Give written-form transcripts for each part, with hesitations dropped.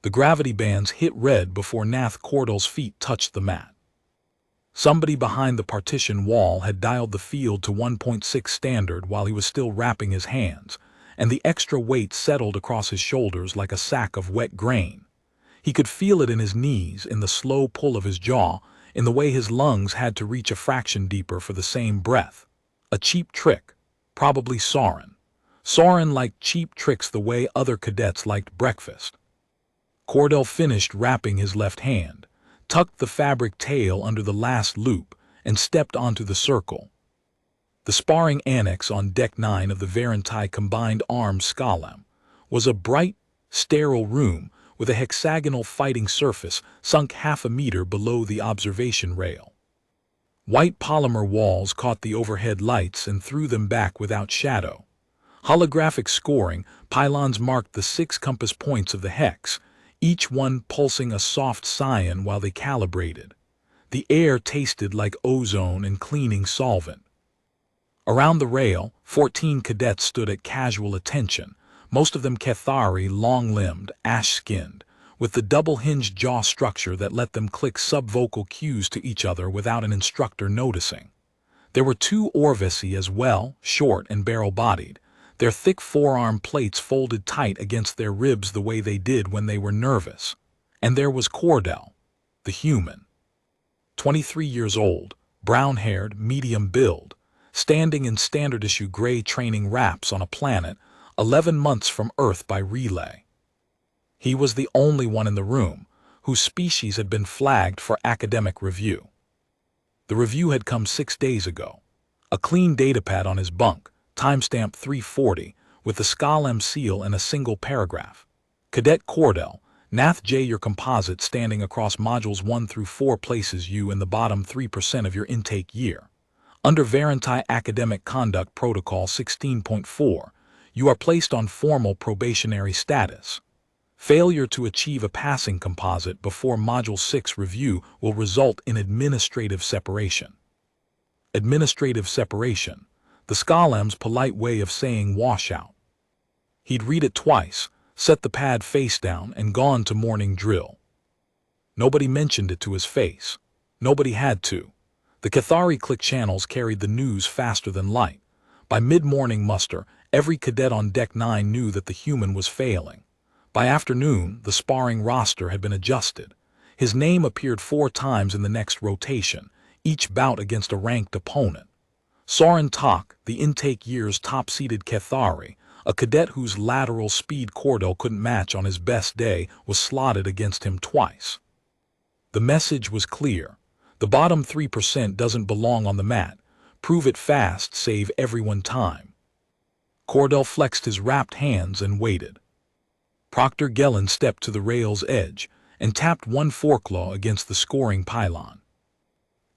The gravity bands hit red before Nath Cordell's feet touched the mat. Somebody behind the partition wall had dialed the field to 1.6 standard while he was still wrapping his hands, and the extra weight settled across his shoulders like a sack of wet grain. He could feel it in his knees, in the slow pull of his jaw, in the way his lungs had to reach a fraction deeper for the same breath. A cheap trick. Probably Soren. Soren liked cheap tricks the way other cadets liked breakfast. Cordell finished wrapping his left hand, tucked the fabric tail under the last loop, and stepped onto the circle. The sparring annex on Deck 9 of the Varentai Combined Arms Skalem was a bright, sterile room with a hexagonal fighting surface sunk half a meter below the observation rail. White polymer walls caught the overhead lights and threw them back without shadow. Holographic scoring pylons marked the 6 compass points of the hex, each one pulsing a soft cyan while they calibrated. The air tasted like ozone and cleaning solvent. Around the rail, 14 cadets stood at casual attention, most of them Cathari, long-limbed, ash-skinned, with the double-hinged jaw structure that let them click subvocal cues to each other without an instructor noticing. There were 2 Orvesi as well, short and barrel-bodied, their thick forearm plates folded tight against their ribs the way they did when they were nervous. And there was Cordell, the human. 23 years old, brown-haired, medium build, standing in standard-issue gray training wraps on a planet 11 months from Earth by relay. He was the only one in the room whose species had been flagged for academic review. The review had come 6 days ago. A clean datapad on his bunk, timestamp 340, with the Skalem seal and a single paragraph. Cadet Cordell, Nath J. Your composite standing across modules 1 through 4 places you in the bottom 3% of your intake year. Under Varentai Academic Conduct Protocol 16.4, you are placed on formal probationary status. Failure to achieve a passing composite before Module 6 review will result in administrative separation. Administrative separation, the Skalem's polite way of saying washout. He'd read it twice, set the pad face down, and gone to morning drill. Nobody mentioned it to his face. Nobody had to. The Cathari click channels carried the news faster than light. By mid-morning muster, every cadet on Deck 9 knew that the human was failing. By afternoon, the sparring roster had been adjusted. His name appeared 4 times in the next rotation, each bout against a ranked opponent. Soren Tak, the intake year's top-seeded Cathari, a cadet whose lateral speed Cordell couldn't match on his best day, was slotted against him twice. The message was clear. The bottom 3% doesn't belong on the mat. Prove it fast, save everyone time. Cordell flexed his wrapped hands and waited. Proctor Gellin stepped to the rail's edge and tapped one foreclaw against the scoring pylon.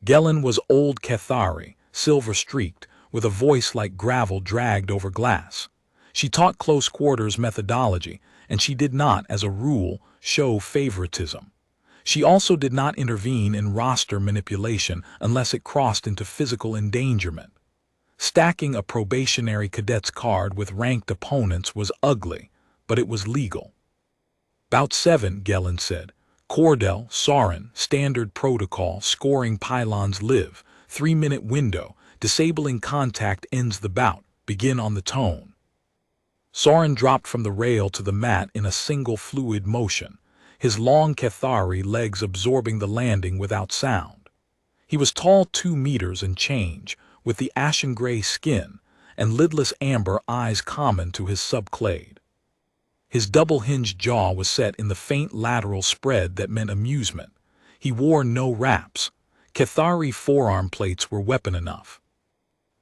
Gellin was old Cathari, silver-streaked, with a voice like gravel dragged over glass. She taught close-quarters methodology, and she did not, as a rule, show favoritism. She also did not intervene in roster manipulation unless it crossed into physical endangerment. Stacking a probationary cadet's card with ranked opponents was ugly, but it was legal. Bout 7, Gellin said. Cordell, Soren, standard protocol, scoring pylons live, 3-minute window, disabling contact ends the bout, begin on the tone. Soren dropped from the rail to the mat in a single fluid motion, his long Cathari legs absorbing the landing without sound. He was tall 2 meters and change, with the ashen-gray skin and lidless amber eyes common to his subclade. His double-hinged jaw was set in the faint lateral spread that meant amusement. He wore no wraps. Cathari forearm plates were weapon enough.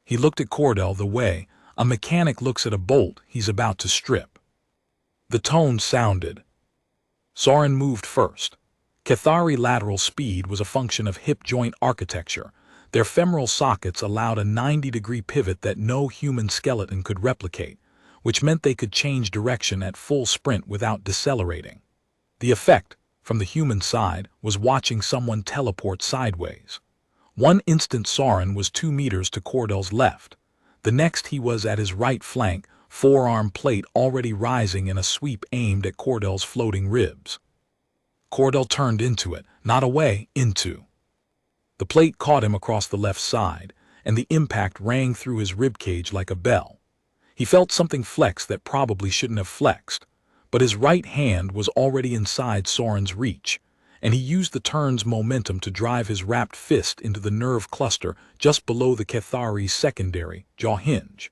He looked at Cordell the way a mechanic looks at a bolt he's about to strip. The tone sounded. Soren moved first. Cathari lateral speed was a function of hip joint architecture. Their femoral sockets allowed a 90-degree pivot that no human skeleton could replicate, which meant they could change direction at full sprint without decelerating. The effect, from the human side, was watching someone teleport sideways. One instant Soren was 2 meters to Cordell's left. The next he was at his right flank, forearm plate already rising in a sweep aimed at Cordell's floating ribs. Cordell turned into it, not away, into. The plate caught him across the left side, and the impact rang through his ribcage like a bell. He felt something flex that probably shouldn't have flexed, but his right hand was already inside Soren's reach, and he used the turn's momentum to drive his wrapped fist into the nerve cluster just below the Cathari's secondary jaw hinge,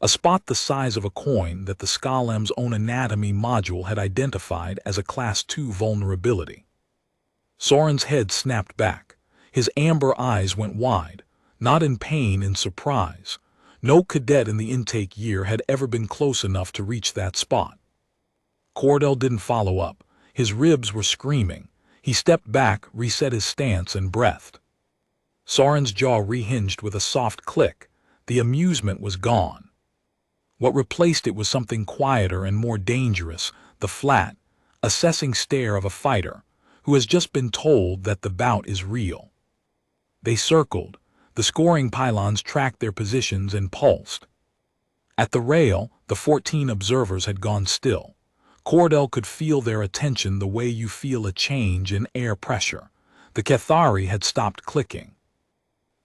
a spot the size of a coin that the Skalem's own anatomy module had identified as a Class 2 vulnerability. Soren's head snapped back. His amber eyes went wide, not in pain, in surprise. No cadet in the intake year had ever been close enough to reach that spot. Cordell didn't follow up. His ribs were screaming. He stepped back, reset his stance, and breathed. Soren's jaw rehinged with a soft click. The amusement was gone. What replaced it was something quieter and more dangerous, the flat, assessing stare of a fighter who has just been told that the bout is real. They circled. The scoring pylons tracked their positions and pulsed. At the rail, the 14 observers had gone still. Cordell could feel their attention the way you feel a change in air pressure. The Cathari had stopped clicking.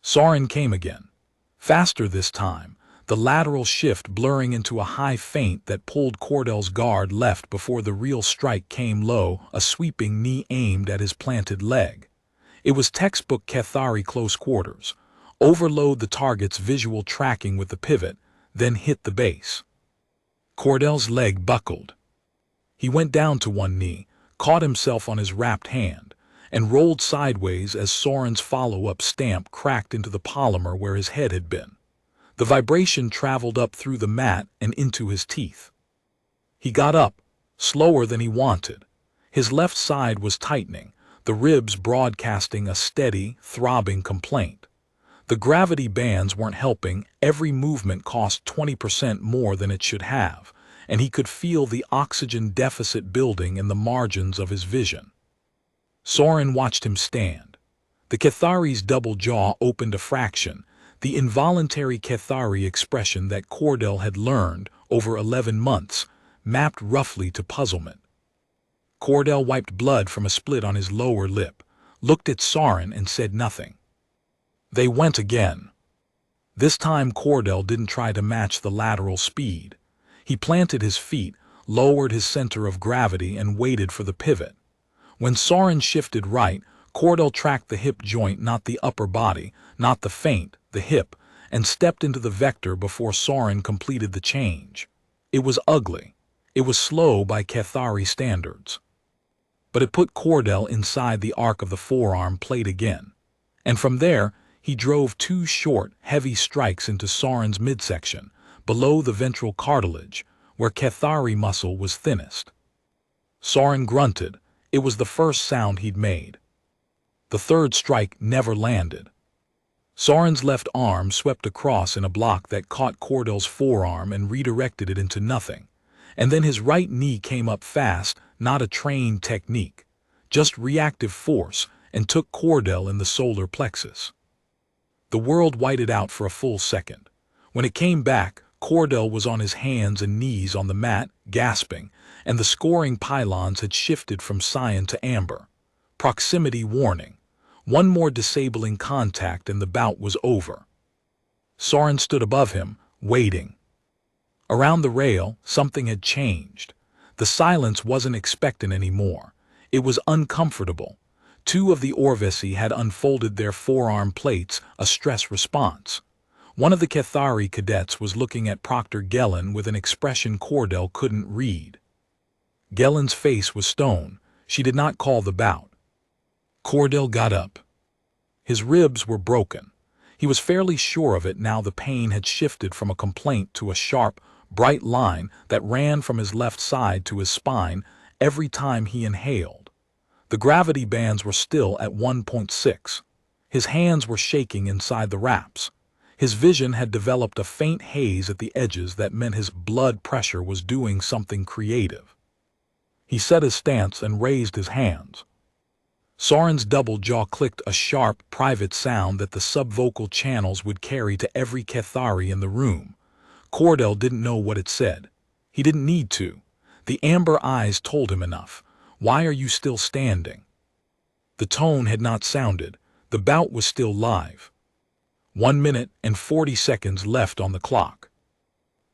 Soren came again. Faster this time, the lateral shift blurring into a high feint that pulled Cordell's guard left before the real strike came low, a sweeping knee aimed at his planted leg. It was textbook Cathari close quarters. Overload the target's visual tracking with the pivot, then hit the base. Cordell's leg buckled. He went down to one knee, caught himself on his wrapped hand, and rolled sideways as Soren's follow-up stamp cracked into the polymer where his head had been. The vibration traveled up through the mat and into his teeth. He got up, slower than he wanted. His left side was tightening, the ribs broadcasting a steady, throbbing complaint. The gravity bands weren't helping. Every movement cost 20% more than it should have, and he could feel the oxygen deficit building in the margins of his vision. Soren watched him stand. The Cathari's double jaw opened a fraction, the involuntary Cathari expression that Cordell had learned over 11 months, mapped roughly to puzzlement. Cordell wiped blood from a split on his lower lip, looked at Soren and said nothing. They went again. This time Cordell didn't try to match the lateral speed. He planted his feet, lowered his center of gravity, and waited for the pivot. When Soren shifted right, Cordell tracked the hip joint, not the upper body, not the feint, the hip, and stepped into the vector before Soren completed the change. It was ugly. It was slow by Cathari standards. But it put Cordell inside the arc of the forearm plate again. And from there, he drove two short, heavy strikes into Soren's midsection, below the ventral cartilage, where Cathari muscle was thinnest. Soren grunted. It was the first sound he'd made. The third strike never landed. Soren's left arm swept across in a block that caught Cordell's forearm and redirected it into nothing. And then his right knee came up fast, not a trained technique, just reactive force, and took Cordell in the solar plexus. The world whited out for a full second. When it came back, Cordell was on his hands and knees on the mat, gasping, and the scoring pylons had shifted from cyan to amber. Proximity warning. One more disabling contact and the bout was over. Soren stood above him, waiting. Around the rail, something had changed. The silence wasn't expectant anymore. It was uncomfortable. Two of the Orvesi had unfolded their forearm plates, a stress response. One of the Cathari cadets was looking at Proctor Gellin with an expression Cordell couldn't read. Gellin's face was stone. She did not call the bout. Cordell got up. His ribs were broken. He was fairly sure of it now. The pain had shifted from a complaint to a sharp, bright line that ran from his left side to his spine every time he inhaled. The gravity bands were still at 1.6. His hands were shaking inside the wraps. His vision had developed a faint haze at the edges that meant his blood pressure was doing something creative. He set his stance and raised his hands. Soren's double jaw clicked, a sharp, private sound that the subvocal channels would carry to every Cathari in the room. Cordell didn't know what it said. He didn't need to. The amber eyes told him enough. Why are you still standing? The tone had not sounded. The bout was still live. 1 minute and 40 seconds left on the clock.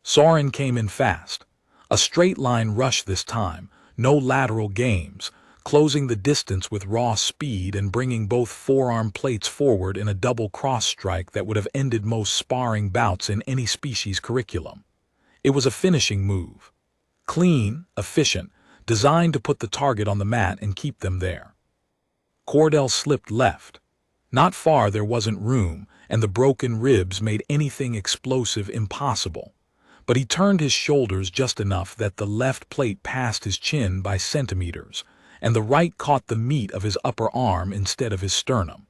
Soren came in fast. A straight line rush this time, no lateral games, closing the distance with raw speed and bringing both forearm plates forward in a double cross strike that would have ended most sparring bouts in any species curriculum. It was a finishing move. Clean, efficient, designed to put the target on the mat and keep them there. Cordell slipped left. Not far there wasn't room, and the broken ribs made anything explosive impossible. But he turned his shoulders just enough that the left plate passed his chin by centimeters, and the right caught the meat of his upper arm instead of his sternum.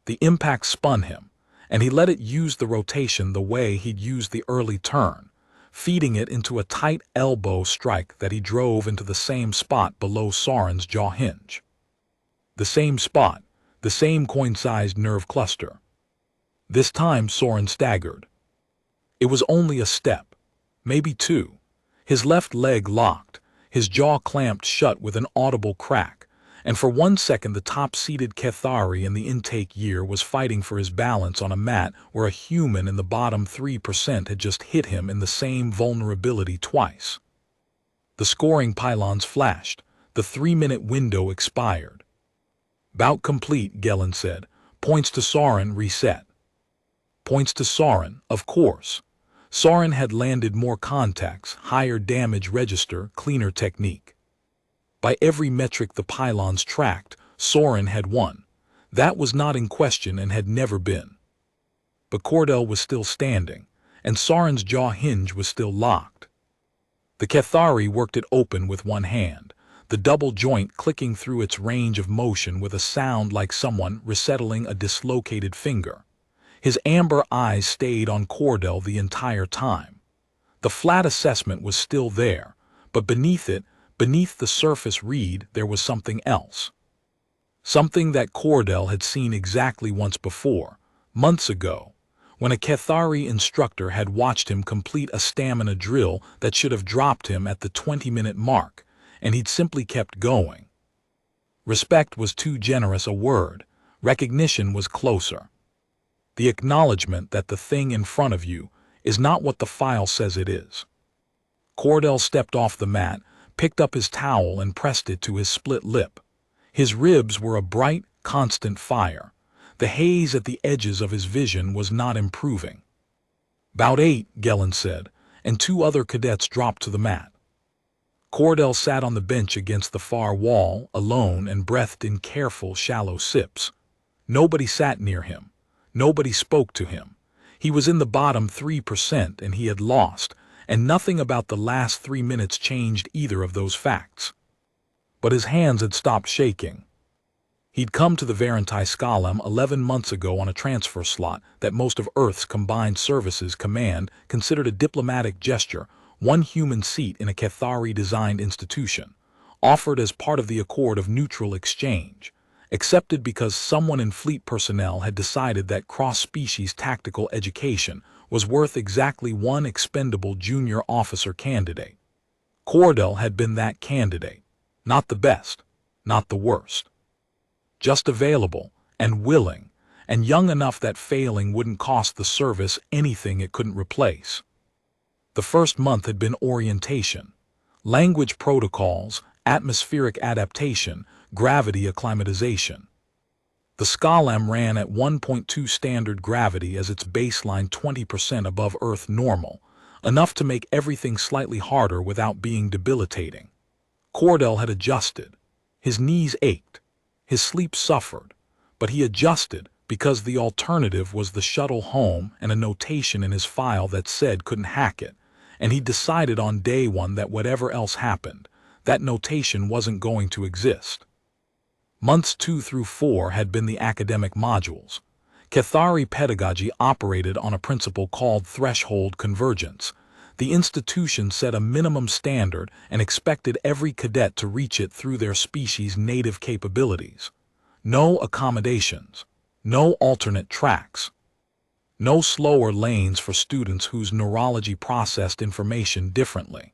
The impact spun him, and he let it use the rotation the way he'd used the early turn, feeding it into a tight elbow strike that he drove into the same spot below Soren's jaw hinge. The same spot, the same coin-sized nerve cluster. This time Soren staggered. It was only a step, maybe two. His left leg locked, his jaw clamped shut with an audible crack, and for 1 second the top-seeded Cathari in the intake year was fighting for his balance on a mat where a human in the bottom 3% had just hit him in the same vulnerability twice. The scoring pylons flashed. The 3-minute window expired. Bout complete, Gellin said. Points to Soren, reset. Points to Soren, of course. Soren had landed more contacts, higher damage register, cleaner technique. By every metric the pylons tracked, Soren had won. That was not in question and had never been. But Cordell was still standing, and Soren's jaw hinge was still locked. The Cathari worked it open with one hand, the double joint clicking through its range of motion with a sound like someone resettling a dislocated finger. His amber eyes stayed on Cordell the entire time. The flat assessment was still there, but beneath it, beneath the surface read, there was something else. Something that Cordell had seen exactly once before, months ago, when a Cathari instructor had watched him complete a stamina drill that should have dropped him at the 20-minute mark, and he'd simply kept going. Respect was too generous a word. Recognition was closer. The acknowledgement that the thing in front of you is not what the file says it is. Cordell stepped off the mat, picked up his towel and pressed it to his split lip. His ribs were a bright, constant fire. The haze at the edges of his vision was not improving. Bout 8, Gellin said, and 2 other cadets dropped to the mat. Cordell sat on the bench against the far wall, alone and breathed in careful, shallow sips. Nobody sat near him. Nobody spoke to him. He was in the bottom 3% and he had lost, and nothing about the last 3 minutes changed either of those facts. But his hands had stopped shaking. He'd come to the Varentai Skalem 11 months ago on a transfer slot that most of Earth's Combined Services Command considered a diplomatic gesture, 1 human seat in a Cathari-designed institution, offered as part of the Accord of Neutral Exchange, accepted because someone in fleet personnel had decided that cross-species tactical education was worth exactly 1 expendable junior officer candidate. Cordell had been that candidate. Not the best, not the worst. Just available, and willing, and young enough that failing wouldn't cost the service anything it couldn't replace. The first month had been orientation, language protocols, atmospheric adaptation, gravity acclimatization. The Skalem ran at 1.2 standard gravity as its baseline 20% above Earth normal, enough to make everything slightly harder without being debilitating. Cordell had adjusted. His knees ached. His sleep suffered. But he adjusted because the alternative was the shuttle home and a notation in his file that said couldn't hack it, and he decided on day 1 that whatever else happened, that notation wasn't going to exist. Months 2 through 4 had been the academic modules. Cathari pedagogy operated on a principle called threshold convergence. The institution set a minimum standard and expected every cadet to reach it through their species' native capabilities. No accommodations. No alternate tracks. No slower lanes for students whose neurology processed information differently.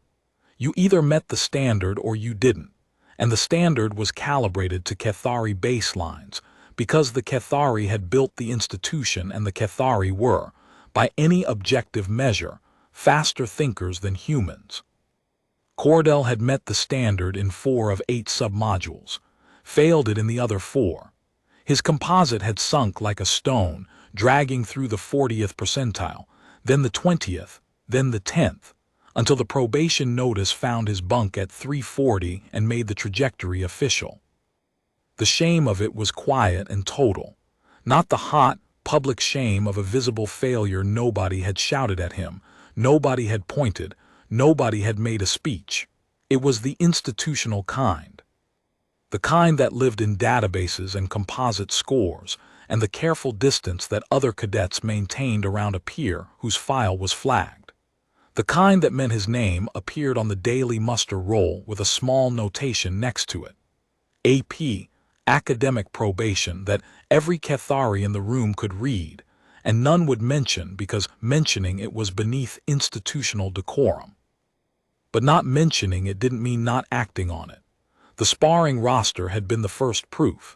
You either met the standard or you didn't. and the standard was calibrated to Cathari baselines, because the Cathari had built the institution and the Cathari were, by any objective measure, faster thinkers than humans. Cordell had met the standard in 4 of 8 submodules, failed it in the other 4. His composite had sunk like a stone, dragging through the 40th percentile, then the 20th, then the 10th, until the probation notice found his bunk at 340 and made the trajectory official. The shame of it was quiet and total, not the hot, public shame of a visible failure. Nobody had shouted at him, nobody had pointed, nobody had made a speech. It was the institutional kind. The kind that lived in databases and composite scores, and the careful distance that other cadets maintained around a peer whose file was flagged. The kind that meant his name appeared on the daily muster roll with a small notation next to it. AP, academic probation, that every Cathari in the room could read, and none would mention because mentioning it was beneath institutional decorum. But not mentioning it didn't mean not acting on it. The sparring roster had been the first proof.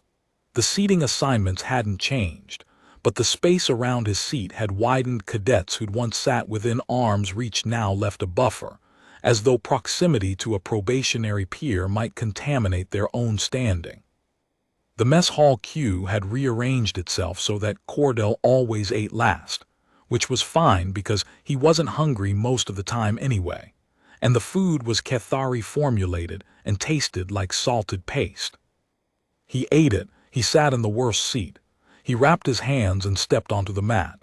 The seating assignments hadn't changed, but the space around his seat had widened. Cadets who'd once sat within arm's reach now left a buffer, as though proximity to a probationary peer might contaminate their own standing. The mess hall queue had rearranged itself so that Cordell always ate last, which was fine because he wasn't hungry most of the time anyway, and the food was Cathari formulated and tasted like salted paste. He ate it. He sat in the worst seat. He wrapped his hands and stepped onto the mat.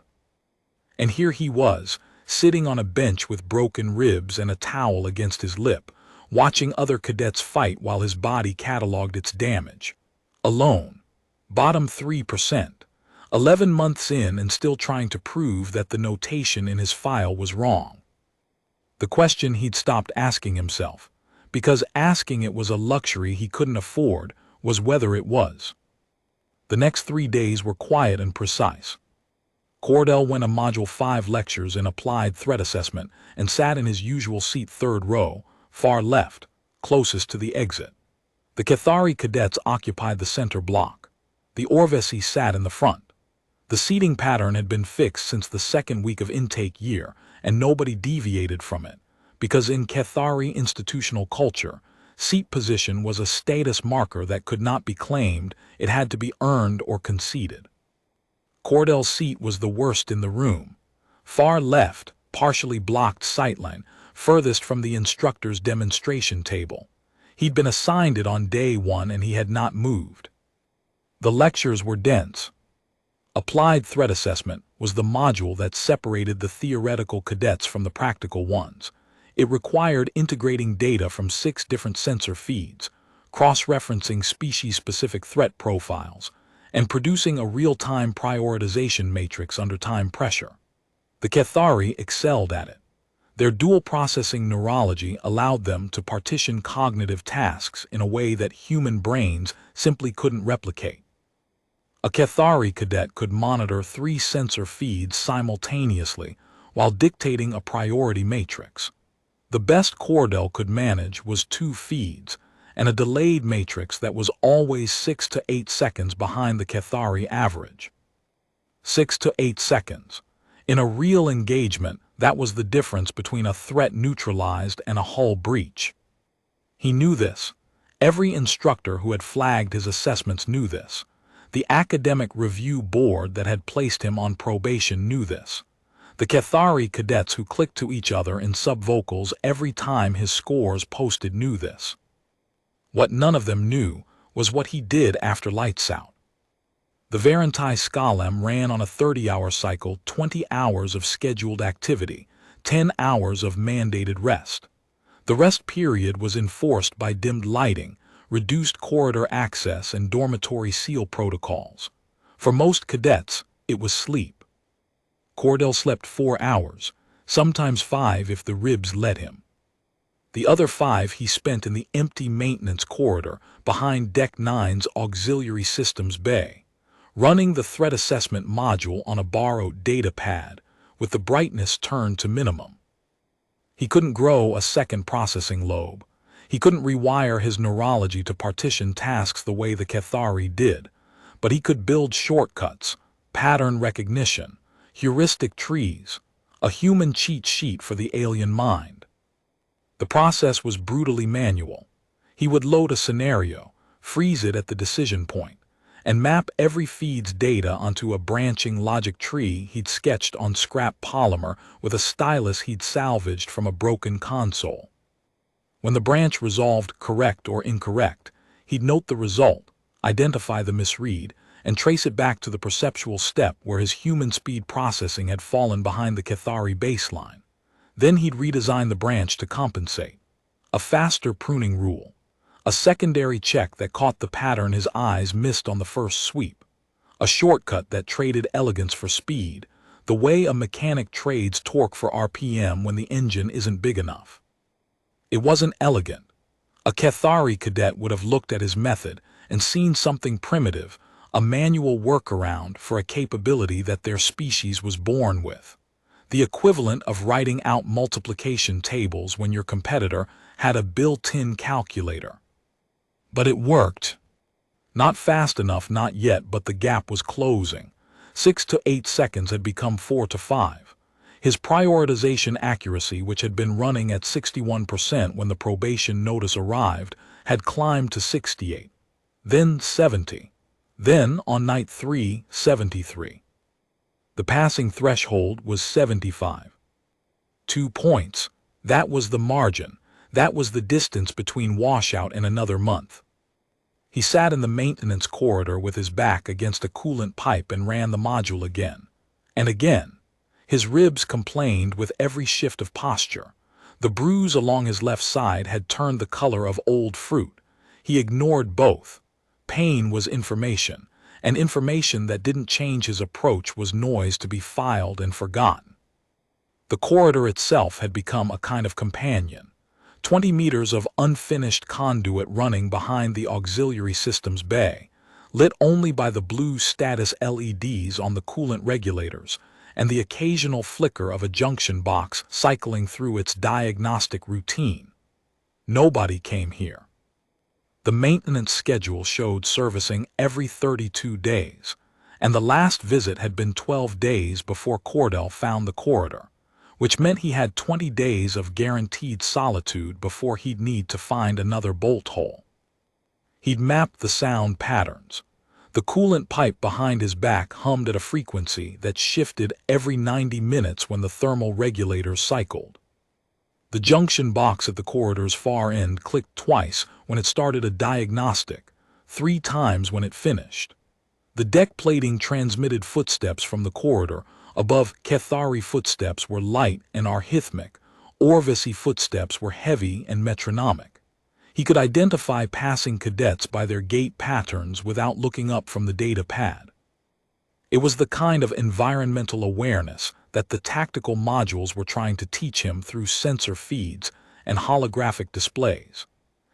And here he was, sitting on a bench with broken ribs and a towel against his lip, watching other cadets fight while his body cataloged its damage. Alone. Bottom 3%. 11 months in and still trying to prove that the notation in his file was wrong. The question he'd stopped asking himself, because asking it was a luxury he couldn't afford, was whether it was. The next 3 days were quiet and precise. Cordell went to Module 5 lectures in Applied Threat Assessment and sat in his usual seat 3rd row, far left, closest to the exit. The Cathari cadets occupied the center block. The Orvesi sat in the front. The seating pattern had been fixed since the 2nd week of intake year, and nobody deviated from it, because in Cathari institutional culture, seat position was a status marker that could not be claimed. It had to be earned or conceded. Cordell's seat was the worst in the room. Far left, partially blocked sightline, furthest from the instructor's demonstration table. He'd been assigned it on day 1 and he had not moved. The lectures were dense. Applied Threat Assessment was the module that separated the theoretical cadets from the practical ones. It required integrating data from 6 different sensor feeds, cross-referencing species-specific threat profiles, and producing a real-time prioritization matrix under time pressure. The Cathari excelled at it. Their dual-processing neurology allowed them to partition cognitive tasks in a way that human brains simply couldn't replicate. A Cathari cadet could monitor 3 sensor feeds simultaneously while dictating a priority matrix. The best Cordell could manage was 2 feeds, and a delayed matrix that was always 6 to 8 seconds behind the Cathari average. 6 to 8 seconds. In a real engagement, that was the difference between a threat neutralized and a hull breach. He knew this. Every instructor who had flagged his assessments knew this. The academic review board that had placed him on probation knew this. The Cathari cadets who clicked to each other in subvocals every time his scores posted knew this. What none of them knew was what he did after lights out. The Varentai Scalem ran on a 30-hour cycle, 20 hours of scheduled activity, 10 hours of mandated rest. The rest period was enforced by dimmed lighting, reduced corridor access, and dormitory seal protocols. For most cadets, it was sleep. Cordell slept 4 hours, sometimes 5 if the ribs let him. The other 5 he spent in the empty maintenance corridor behind Deck 9's auxiliary systems bay, running the threat assessment module on a borrowed data pad with the brightness turned to minimum. He couldn't grow a second processing lobe. He couldn't rewire his neurology to partition tasks the way the Cathari did, but he could build shortcuts, pattern recognition, heuristic trees, a human cheat sheet for the alien mind. The process was brutally manual. He would load a scenario, freeze it at the decision point, and map every feed's data onto a branching logic tree he'd sketched on scrap polymer with a stylus he'd salvaged from a broken console. When the branch resolved correct or incorrect, he'd note the result, identify the misread, and trace it back to the perceptual step where his human speed processing had fallen behind the Cathari baseline. Then he'd redesign the branch to compensate. A faster pruning rule. A secondary check that caught the pattern his eyes missed on the first sweep. A shortcut that traded elegance for speed, the way a mechanic trades torque for RPM when the engine isn't big enough. It wasn't elegant. A Cathari cadet would have looked at his method and seen something primitive, a manual workaround for a capability that their species was born with. The equivalent of writing out multiplication tables when your competitor had a built-in calculator. But it worked. Not fast enough, not yet, but the gap was closing. 6 to 8 seconds had become 4 to 5. His prioritization accuracy, which had been running at 61% when the probation notice arrived, had climbed to 68. Then 70. Then, on night 3, 73. The passing threshold was 75. 2 points. That was the margin. That was the distance between washout and another month. He sat in the maintenance corridor with his back against a coolant pipe and ran the module again. And again. His ribs complained with every shift of posture. The bruise along his left side had turned the color of old fruit. He ignored both. Pain was information, and information that didn't change his approach was noise to be filed and forgotten. The corridor itself had become a kind of companion. 20 meters of unfinished conduit running behind the auxiliary systems bay, lit only by the blue status LEDs on the coolant regulators, and the occasional flicker of a junction box cycling through its diagnostic routine. Nobody came here. The maintenance schedule showed servicing every 32 days, and the last visit had been 12 days before Cordell found the corridor, which meant he had 20 days of guaranteed solitude before he'd need to find another bolt hole. He'd mapped the sound patterns. The coolant pipe behind his back hummed at a frequency that shifted every 90 minutes when the thermal regulators cycled. The junction box at the corridor's far end clicked twice when it started a diagnostic, 3 times when it finished. The deck plating transmitted footsteps from the corridor. Above, Cathari footsteps were light and arrhythmic. Orvisi footsteps were heavy and metronomic. He could identify passing cadets by their gait patterns without looking up from the data pad. It was the kind of environmental awareness that the tactical modules were trying to teach him through sensor feeds and holographic displays.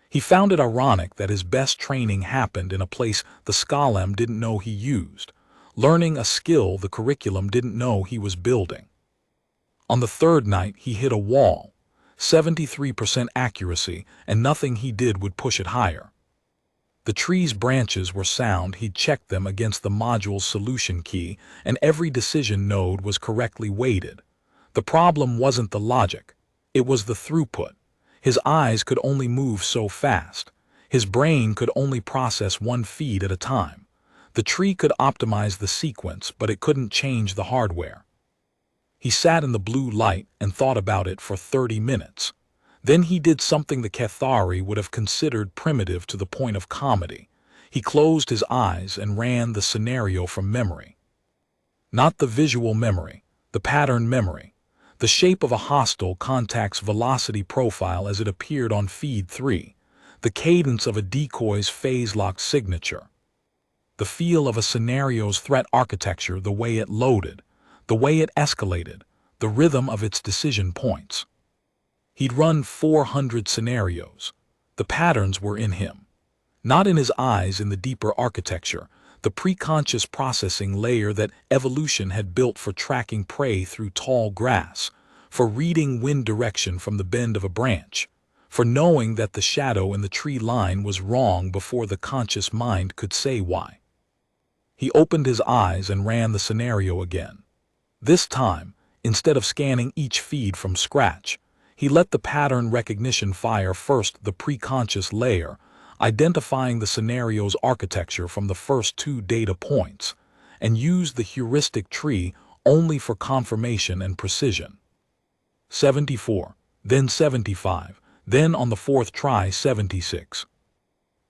He found it ironic that his best training happened in a place the Scholem didn't know he used, learning a skill the curriculum didn't know he was building. On the third night, he hit a wall. 73% accuracy, and nothing he did would push it higher. The tree's branches were sound. He'd checked them against the module's solution key, and every decision node was correctly weighted. The problem wasn't the logic. It was the throughput. His eyes could only move so fast. His brain could only process one feed at a time. The tree could optimize the sequence, but it couldn't change the hardware. He sat in the blue light and thought about it for 30 minutes. Then he did something the Cathari would have considered primitive to the point of comedy. He closed his eyes and ran the scenario from memory. Not the visual memory, the pattern memory. The shape of a hostile contact's velocity profile as it appeared on feed 3. The cadence of a decoy's phase-locked signature. The feel of a scenario's threat architecture, the way it loaded, the way it escalated, the rhythm of its decision points. He'd run 400 scenarios. The patterns were in him. Not in his eyes, in the deeper architecture, the preconscious processing layer that evolution had built for tracking prey through tall grass, for reading wind direction from the bend of a branch, for knowing that the shadow in the tree line was wrong before the conscious mind could say why. He opened his eyes and ran the scenario again. This time, instead of scanning each feed from scratch, he let the pattern recognition fire first the preconscious layer, identifying the scenario's architecture from the first 2 data points, and used the heuristic tree only for confirmation and precision. 74, then 75, then on the 4th try 76.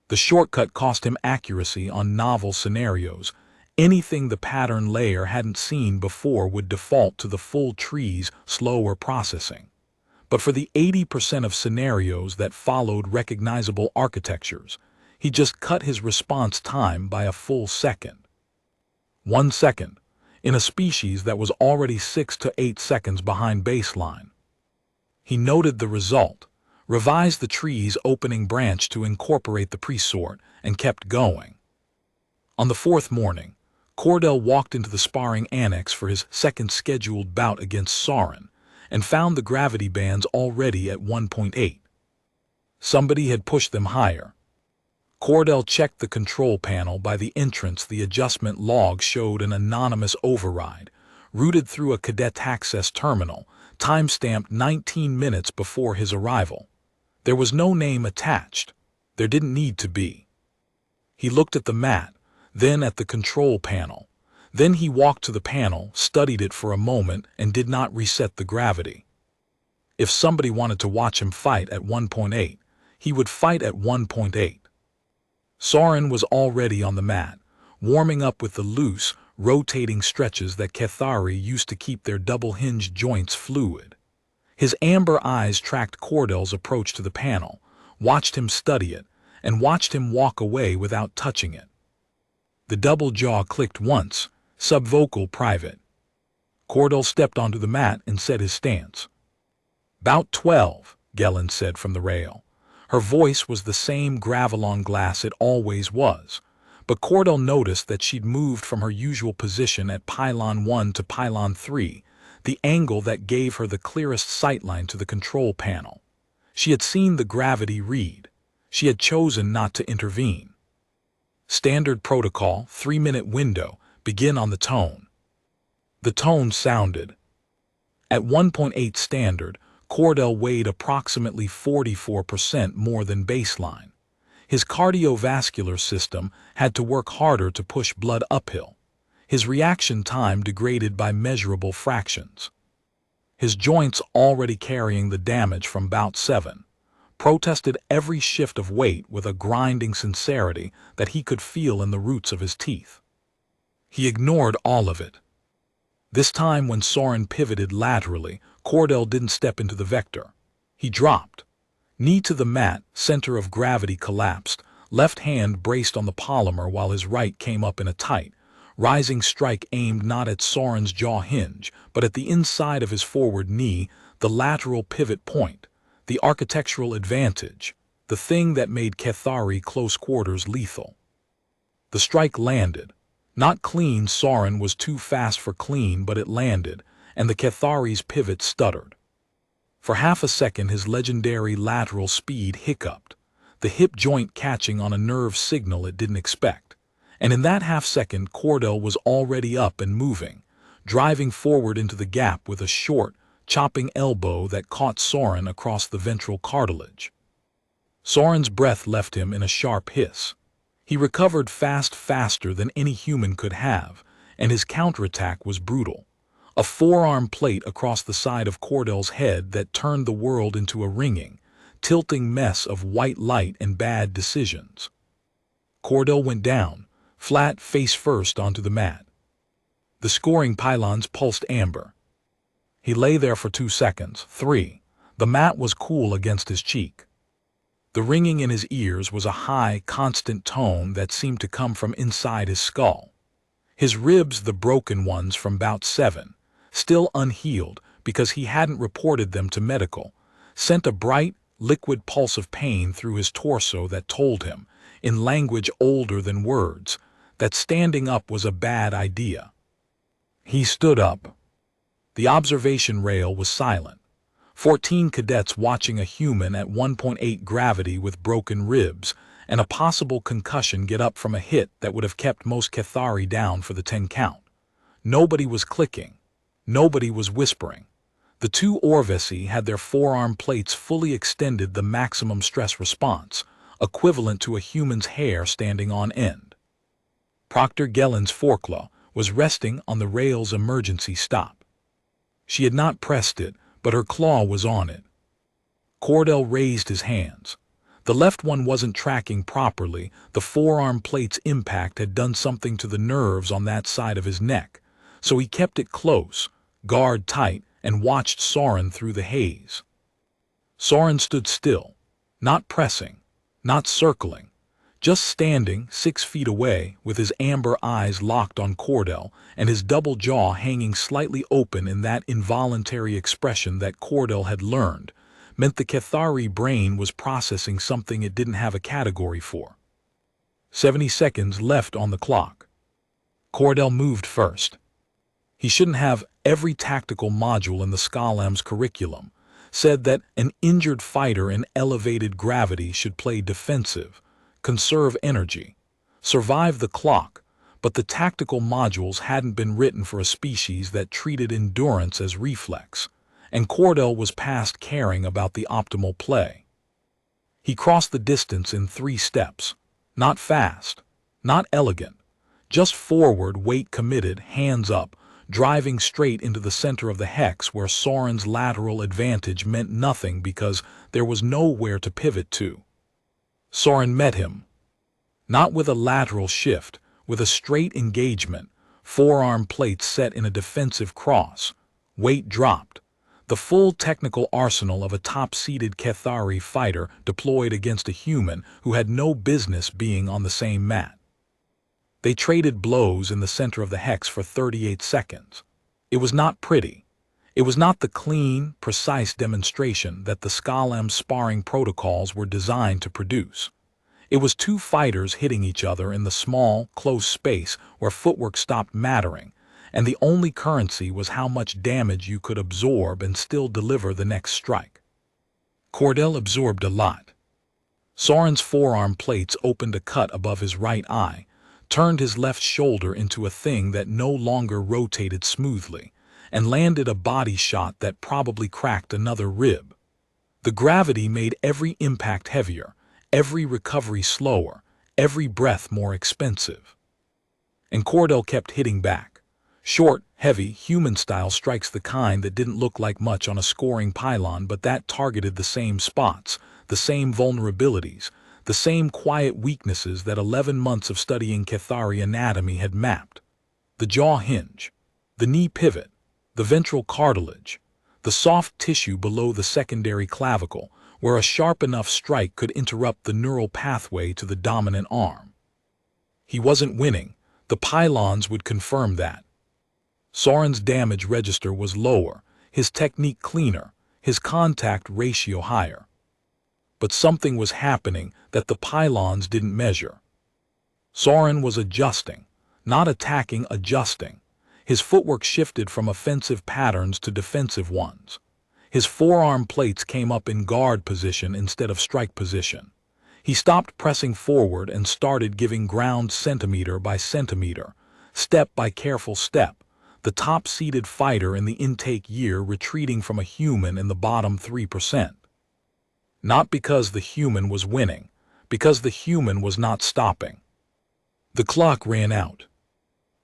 The shortcut cost him accuracy on novel scenarios. Anything the pattern layer hadn't seen before would default to the full tree's slower processing. But for the 80% of scenarios that followed recognizable architectures, he just cut his response time by a full second. 1 second, in a species that was already 6 to 8 seconds behind baseline. He noted the result, revised the tree's opening branch to incorporate the pre-sort, and kept going. On the 4th morning, Cordell walked into the sparring annex for his second scheduled bout against Soren, and found the gravity bands already at 1.8. Somebody had pushed them higher. Cordell checked the control panel. By the entrance, the adjustment log showed an anonymous override, routed through a cadet access terminal, time-stamped 19 minutes before his arrival. There was no name attached. There didn't need to be. He looked at the mat, then at the control panel. Then he walked to the panel, studied it for a moment, and did not reset the gravity. If somebody wanted to watch him fight at 1.8, he would fight at 1.8. Soren was already on the mat, warming up with the loose, rotating stretches that Cathari used to keep their double-hinged joints fluid. His amber eyes tracked Cordell's approach to the panel, watched him study it, and watched him walk away without touching it. The double jaw clicked once, subvocal private. Cordell stepped onto the mat and set his stance. "Bout 12, Gellin said from the rail. Her voice was the same gravel-on glass it always was, but Cordell noticed that she'd moved from her usual position at pylon 1 to pylon 3, the angle that gave her the clearest sightline to the control panel. She had seen the gravity read. She had chosen not to intervene. Standard protocol, 3-minute window, begin on the tone. The tone sounded. At 1.8 standard, Cordell weighed approximately 44% more than baseline. His cardiovascular system had to work harder to push blood uphill. His reaction time degraded by measurable fractions. His joints, already carrying the damage from bout 7, protested every shift of weight with a grinding sincerity that he could feel in the roots of his teeth. He ignored all of it. This time when Soren pivoted laterally, Cordell didn't step into the vector. He dropped. Knee to the mat, center of gravity collapsed, left hand braced on the polymer while his right came up in a tight, rising strike aimed not at Soren's jaw hinge, but at the inside of his forward knee, the lateral pivot point, the architectural advantage, the thing that made Cathari close quarters lethal. The strike landed. Not clean, Soren was too fast for clean, but it landed, and the Cathari's pivot stuttered. For half a second his legendary lateral speed hiccuped, the hip joint catching on a nerve signal it didn't expect. And in that half second Cordell was already up and moving, driving forward into the gap with a short, chopping elbow that caught Soren across the ventral cartilage. Soren's breath left him in a sharp hiss. He recovered faster than any human could have, and his counterattack was brutal. A forearm plate across the side of Cordell's head that turned the world into a ringing, tilting mess of white light and bad decisions. Cordell went down, flat face first onto the mat. The scoring pylons pulsed amber. He lay there for 2 seconds, 3. The mat was cool against his cheek. The ringing in his ears was a high, constant tone that seemed to come from inside his skull. His ribs, the broken ones from bout 7, still unhealed because he hadn't reported them to medical, sent a bright, liquid pulse of pain through his torso that told him, in language older than words, that standing up was a bad idea. He stood up. The observation rail was silent. 14 cadets watching a human at 1.8 gravity with broken ribs and a possible concussion get up from a hit that would have kept most Cathari down for the 10 count. Nobody was clicking. Nobody was whispering. The two Orvesi had their forearm plates fully extended, the maximum stress response, equivalent to a human's hair standing on end. Proctor Gellen's foreclaw was resting on the rail's emergency stop. She had not pressed it, but her claw was on it. Cordell raised his hands. The left one wasn't tracking properly. The forearm plate's impact had done something to the nerves on that side of his neck, so he kept it close, guard tight, and watched Soren through the haze. Soren stood still, not pressing, not circling, just standing 6 feet away with his amber eyes locked on Cordell and his double jaw hanging slightly open in that involuntary expression that Cordell had learned meant the Cathari brain was processing something it didn't have a category for. 70 seconds left on the clock. Cordell moved first. He shouldn't have. Every tactical module in the Skalam's curriculum said that an injured fighter in elevated gravity should play defensive, conserve energy, survive the clock, but the tactical modules hadn't been written for a species that treated endurance as reflex, and Cordell was past caring about the optimal play. He crossed the distance in 3 steps, not fast, not elegant, just forward, weight committed, hands up, driving straight into the center of the hex where Soren's lateral advantage meant nothing because there was nowhere to pivot to. Soren met him. Not with a lateral shift, with a straight engagement, forearm plates set in a defensive cross, weight dropped, the full technical arsenal of a top-seeded Cathari fighter deployed against a human who had no business being on the same mat. They traded blows in the center of the hex for 38 seconds. It was not pretty. It was not the clean, precise demonstration that the Skalam's sparring protocols were designed to produce. It was 2 fighters hitting each other in the small, close space where footwork stopped mattering, and the only currency was how much damage you could absorb and still deliver the next strike. Cordell absorbed a lot. Soren's forearm plates opened a cut above his right eye, turned his left shoulder into a thing that no longer rotated smoothly, and landed a body shot that probably cracked another rib. The gravity made every impact heavier, every recovery slower, every breath more expensive. And Cordell kept hitting back. Short, heavy, human-style strikes, the kind that didn't look like much on a scoring pylon but that targeted the same spots, the same vulnerabilities, the same quiet weaknesses that 11 months of studying Cathari anatomy had mapped. The jaw hinge, the knee pivot, the ventral cartilage, the soft tissue below the secondary clavicle, where a sharp enough strike could interrupt the neural pathway to the dominant arm. He wasn't winning. The pylons would confirm that. Soren's damage register was lower, his technique cleaner, his contact ratio higher. But something was happening that the pylons didn't measure. Soren was adjusting, not attacking, adjusting. His footwork shifted from offensive patterns to defensive ones. His forearm plates came up in guard position instead of strike position. He stopped pressing forward and started giving ground centimeter by centimeter, step by careful step, the top-seeded fighter in the intake year retreating from a human in the bottom 3%. Not because the human was winning, because the human was not stopping. The clock ran out.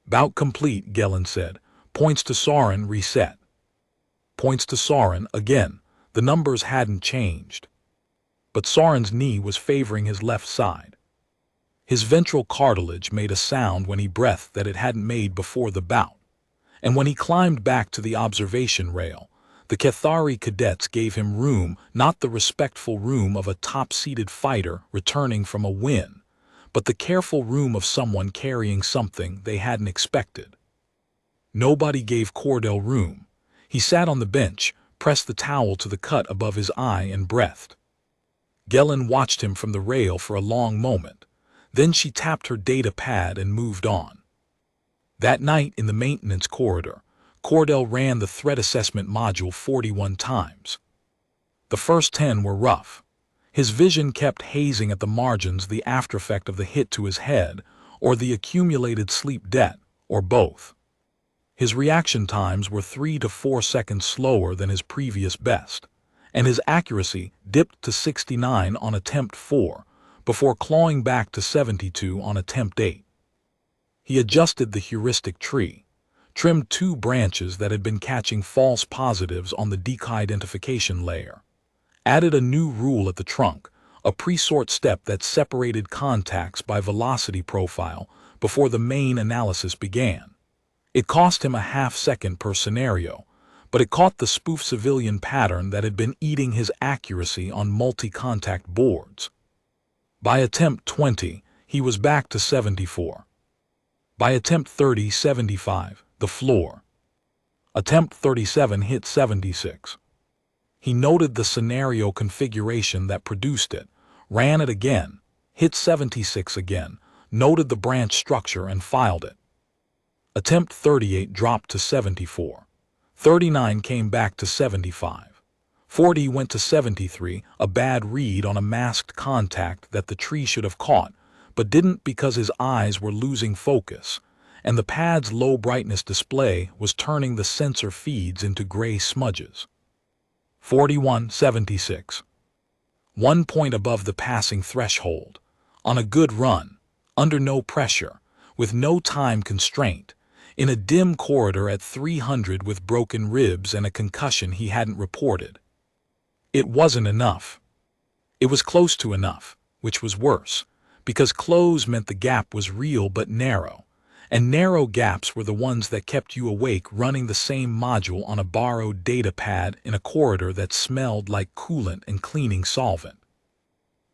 "Bout complete," Gellen said. Points to Soren, reset. Points to Soren, again. The numbers hadn't changed. But Soren's knee was favoring his left side. His ventral cartilage made a sound when he breathed that it hadn't made before the bout. And when he climbed back to the observation rail, the Cathari cadets gave him room, not the respectful room of a top-seeded fighter returning from a win, but the careful room of someone carrying something they hadn't expected. Nobody gave Cordell room. He sat on the bench, pressed the towel to the cut above his eye and breathed. Gellen watched him from the rail for a long moment. Then she tapped her data pad and moved on. That night in the maintenance corridor, Cordell ran the threat assessment module 41 times. The first 10 were rough. His vision kept hazing at the margins, the aftereffect of the hit to his head, or the accumulated sleep debt, or both. His reaction times were 3 to 4 seconds slower than his previous best, and his accuracy dipped to 69 on attempt 4, before clawing back to 72 on attempt 8. He adjusted the heuristic tree, trimmed 2 branches that had been catching false positives on the de-identification layer, added a new rule at the trunk, a pre-sort step that separated contacts by velocity profile before the main analysis began. It cost him a half-second per scenario, but it caught the spoof civilian pattern that had been eating his accuracy on multi-contact boards. By attempt 20, he was back to 74. By attempt 30, 75, the floor. Attempt 37 hit 76. He noted the scenario configuration that produced it, ran it again, hit 76 again, noted the branch structure and filed it. Attempt 38 dropped to 74. 39 came back to 75. 40 went to 73, a bad read on a masked contact that the tree should have caught, but didn't because his eyes were losing focus, and the pad's low brightness display was turning the sensor feeds into gray smudges. 41, 76. 1 point above the passing threshold. On a good run, under no pressure, with no time constraint, in a dim corridor at 300 with broken ribs and a concussion he hadn't reported. It wasn't enough. It was close to enough, which was worse, because close meant the gap was real but narrow, and narrow gaps were the ones that kept you awake running the same module on a borrowed data pad in a corridor that smelled like coolant and cleaning solvent.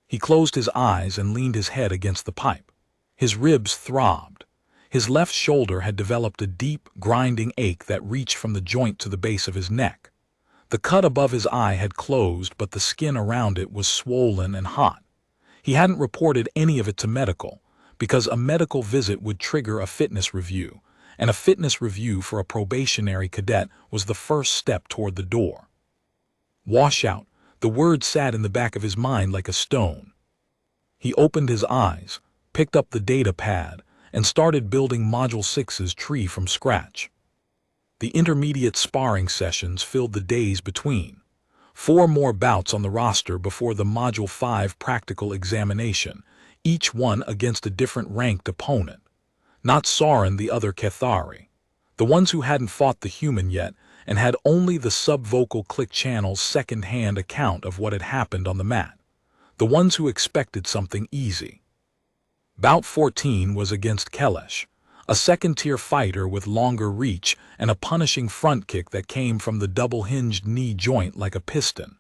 He closed his eyes and leaned his head against the pipe. His ribs throbbed. His left shoulder had developed a deep, grinding ache that reached from the joint to the base of his neck. The cut above his eye had closed, but the skin around it was swollen and hot. He hadn't reported any of it to medical, because a medical visit would trigger a fitness review, and a fitness review for a probationary cadet was the first step toward the door. Washout, the word sat in the back of his mind like a stone. He opened his eyes, picked up the data pad, and started building Module 6's tree from scratch. The intermediate sparring sessions filled the days between. 4 more bouts on the roster before the Module 5 practical examination, each one against a different ranked opponent. Not Sauron, the other Cathari. The ones who hadn't fought the human yet and had only the subvocal click channel's second-hand account of what had happened on the mat. The ones who expected something easy. Bout 14 was against Kelesh, a second-tier fighter with longer reach and a punishing front kick that came from the double-hinged knee joint like a piston.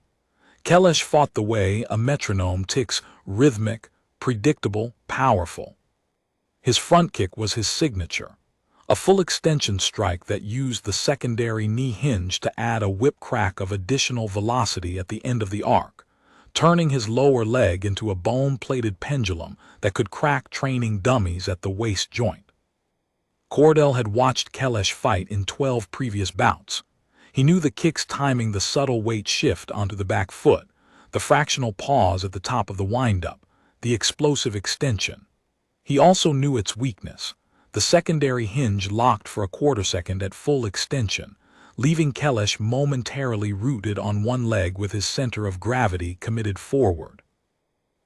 Kelesh fought the way a metronome ticks, rhythmic, predictable, powerful. His front kick was his signature, a full extension strike that used the secondary knee hinge to add a whip crack of additional velocity at the end of the arc, turning his lower leg into a bone-plated pendulum that could crack training dummies at the waist joint. Cordell had watched Kelesh fight in 12 previous bouts. He knew the kick's timing, the subtle weight shift onto the back foot, the fractional pause at the top of the wind-up, the explosive extension. He also knew its weakness. The secondary hinge locked for a quarter-second at full extension, leaving Kelesh momentarily rooted on one leg with his center of gravity committed forward.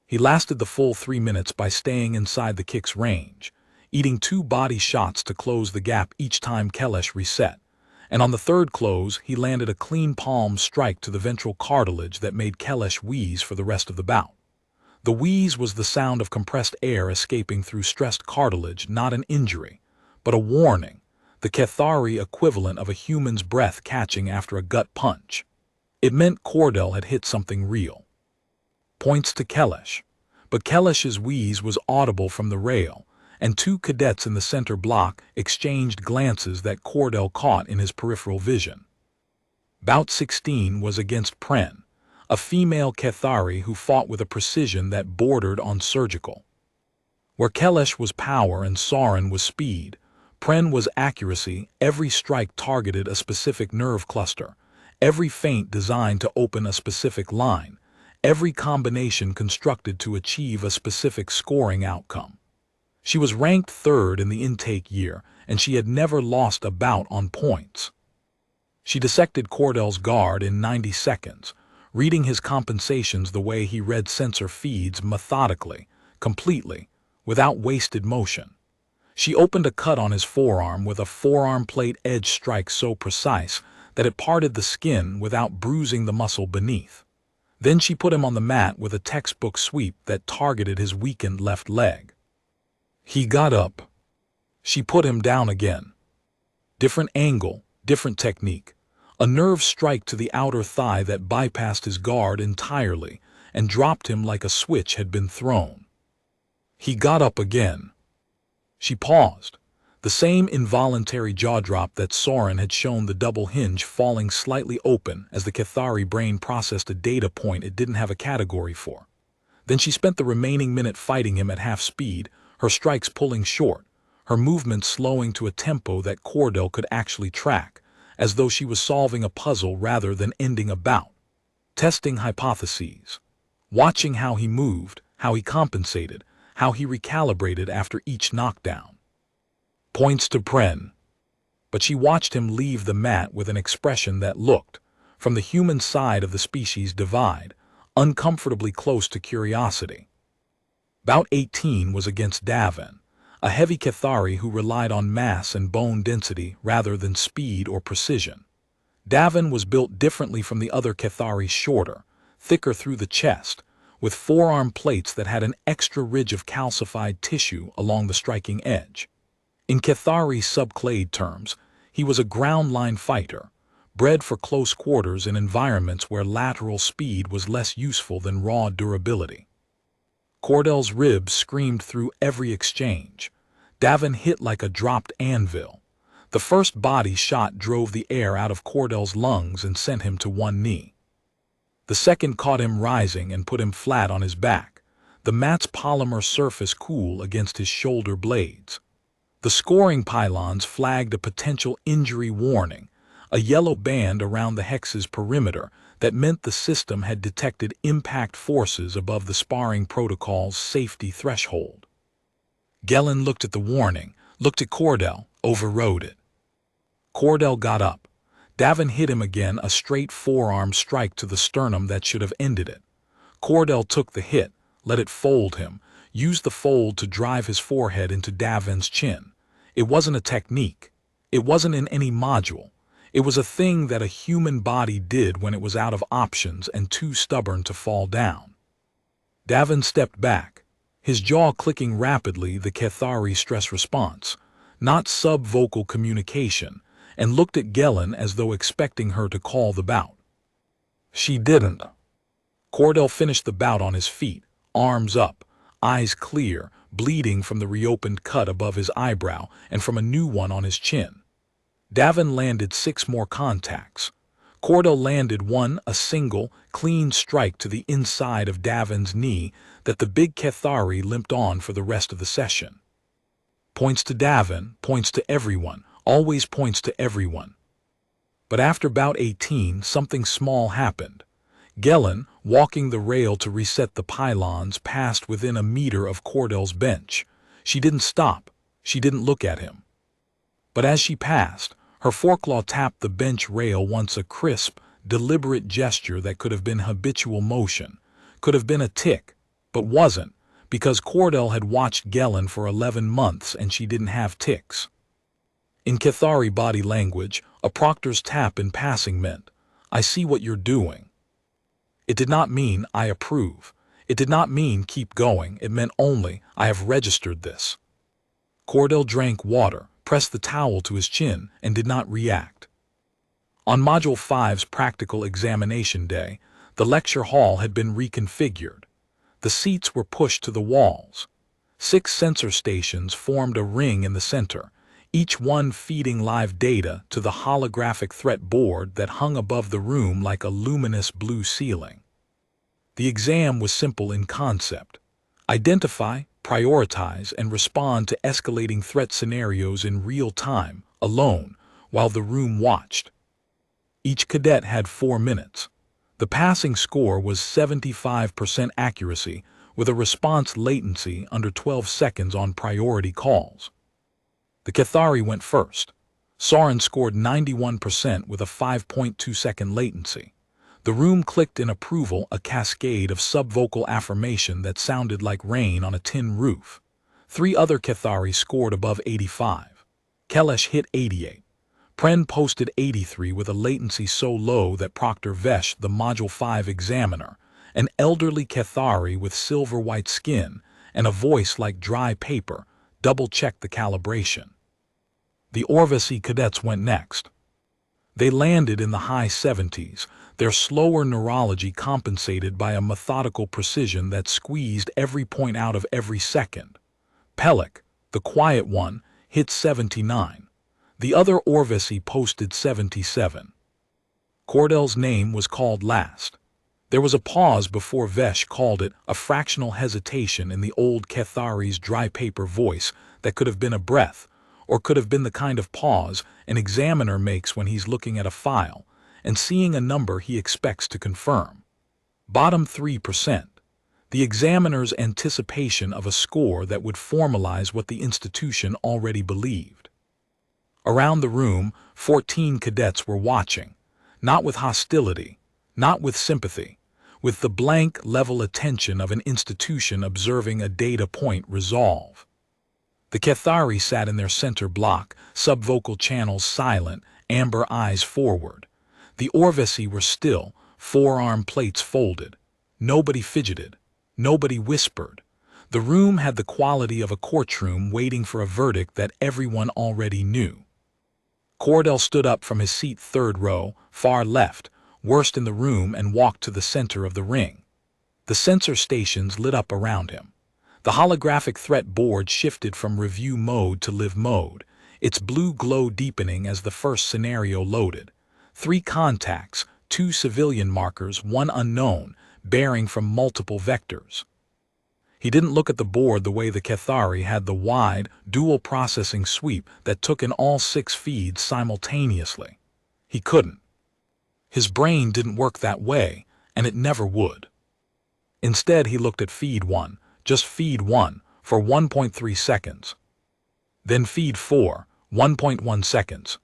He lasted the full 3 minutes by staying inside the kick's range, eating 2 body shots to close the gap each time Kelesh reset, and on the third close he landed a clean palm strike to the ventral cartilage that made Kelesh wheeze for the rest of the bout. The wheeze was the sound of compressed air escaping through stressed cartilage, not an injury, but a warning, the Cathari equivalent of a human's breath catching after a gut punch. It meant Cordell had hit something real. Points to Kelesh, but Kelesh's wheeze was audible from the rail, and 2 cadets in the center block exchanged glances that Cordell caught in his peripheral vision. Bout 16 was against Pren, a female Cathari who fought with a precision that bordered on surgical. Where Kelesh was power and Sauron was speed, Pren was accuracy. Every strike targeted a specific nerve cluster. every feint designed to open a specific line, every combination constructed to achieve a specific scoring outcome. She was ranked third in the intake year, and she had never lost a bout on points. She dissected Cordell's guard in 90 seconds, reading his compensations the way he read sensor feeds methodically, completely, without wasted motion. She opened a cut on his forearm with a forearm plate edge strike so precise that it parted the skin without bruising the muscle beneath. Then she put him on the mat with a textbook sweep that targeted his weakened left leg. He got up. She put him down again. Different angle, different technique. A nerve strike to the outer thigh that bypassed his guard entirely and dropped him like a switch had been thrown. He got up again. She paused. The same involuntary jaw drop that Soren had shown, the double hinge falling slightly open as the Cathari brain processed a data point it didn't have a category for. Then she spent the remaining minute fighting him at half speed, her strikes pulling short, her movements slowing to a tempo that Cordell could actually track, as though she was solving a puzzle rather than ending a bout. Testing hypotheses. Watching how he moved, how he compensated, how he recalibrated after each knockdown. Points to Pren. But she watched him leave the mat with an expression that looked, from the human side of the species divide, uncomfortably close to curiosity. Bout 18 was against Davin, a heavy Cathari who relied on mass and bone density rather than speed or precision. Davin was built differently from the other Cathari, shorter, thicker through the chest, with forearm plates that had an extra ridge of calcified tissue along the striking edge. In Cathari subclade terms, he was a ground line fighter, bred for close quarters in environments where lateral speed was less useful than raw durability. Cordell's ribs screamed through every exchange. Davin hit like a dropped anvil. The first body shot drove the air out of Cordell's lungs and sent him to one knee. The second caught him rising and put him flat on his back, the mat's polymer surface cool against his shoulder blades. The scoring pylons flagged a potential injury warning, a yellow band around the hex's perimeter that meant the system had detected impact forces above the sparring protocol's safety threshold. Gellin looked at the warning, looked at Cordell, overrode it. Cordell got up. Davin hit him again, a straight forearm strike to the sternum that should have ended it. Cordell took the hit, let it fold him, used the fold to drive his forehead into Davin's chin. It wasn't a technique. It wasn't in any module. It was a thing that a human body did when it was out of options and too stubborn to fall down. Davin stepped back, his jaw clicking rapidly, the Cathari stress response, not sub-vocal communication, and looked at Gellin as though expecting her to call the bout. She didn't. Cordell finished the bout on his feet, arms up, eyes clear, bleeding from the reopened cut above his eyebrow and from a new one on his chin. Davin landed 6 more contacts. Cordell landed one, a single, clean strike to the inside of Davin's knee that the big Cathari limped on for the rest of the session. Points to Davin, points to everyone, always points to everyone. But after bout 18, something small happened. Gellin, walking the rail to reset the pylons, passed within a meter of Cordell's bench. She didn't stop. She didn't look at him. But as she passed, her foreclaw tapped the bench rail once, a crisp, deliberate gesture that could have been habitual motion, could have been a tick, but wasn't, because Cordell had watched Gellin for 11 months and she didn't have ticks. In Cathari body language, a proctor's tap in passing meant, "I see what you're doing." It did not mean, "I approve." It did not mean, "keep going." It meant only, "I have registered this." Cordell drank water, pressed the towel to his chin, and did not react. On Module 5's practical examination day, the lecture hall had been reconfigured. The seats were pushed to the walls. 6 sensor stations formed a ring in the center, each one feeding live data to the holographic threat board that hung above the room like a luminous blue ceiling. The exam was simple in concept. Identify, prioritize, and respond to escalating threat scenarios in real time, alone, while the room watched. Each cadet had 4 minutes. The passing score was 75% accuracy, with a response latency under 12 seconds on priority calls. The Cathari went first. Soren scored 91% with a 5.2-second latency. The room clicked in approval, a cascade of subvocal affirmation that sounded like rain on a tin roof. 3 other Cathari scored above 85. Kelesh hit 88. Pren posted 83 with a latency so low that Proctor Vesh, the Module 5 examiner, an elderly Cathari with silver-white skin and a voice like dry paper, double-checked the calibration. The Orvesi cadets went next. They landed in the high 70s, their slower neurology compensated by a methodical precision that squeezed every point out of every second. Pelik, the quiet one, hit 79. The other Orvesi posted 77. Cordel's name was called last. There was a pause before Vesh called it, a fractional hesitation in the old Cathari's dry paper voice that could have been a breath, or could have been the kind of pause an examiner makes when he's looking at a file and seeing a number he expects to confirm. Bottom 3%. The examiner's anticipation of a score that would formalize what the institution already believed. Around the room, 14 cadets were watching, not with hostility, not with sympathy, with the blank, level attention of an institution observing a data point resolve. The Cathari sat in their center block, subvocal channels silent, amber eyes forward. The Orvesi were still, forearm plates folded. Nobody fidgeted. Nobody whispered. The room had the quality of a courtroom waiting for a verdict that everyone already knew. Cordell stood up from his seat, third row, far left, worst in the room, and walked to the center of the ring. The sensor stations lit up around him. The holographic threat board shifted from review mode to live mode, its blue glow deepening as the first scenario loaded. 3 contacts, 2 civilian markers, 1 unknown, bearing from multiple vectors. He didn't look at the board the way the Cathari had, the wide, dual processing sweep that took in all 6 feeds simultaneously. He couldn't. His brain didn't work that way, and it never would. Instead, he looked at feed 1, just feed 1, for 1.3 seconds. Then feed 4, 1.1 seconds.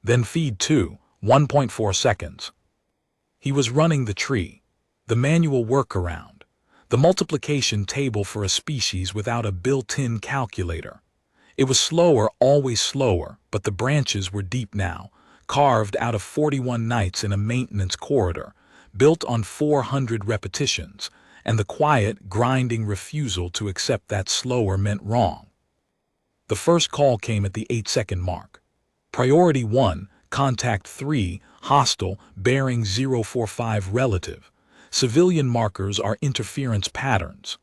Then feed 2, 1.4 seconds. He was running the tree, the manual workaround, the multiplication table for a species without a built-in calculator. It was slower, always slower, but the branches were deep now, carved out of 41 nights in a maintenance corridor, built on 400 repetitions, and the quiet, grinding refusal to accept that slower meant wrong. The first call came at the 8-second mark. Priority 1, contact 3, hostile, bearing 045 relative. Civilian markers are interference patterns.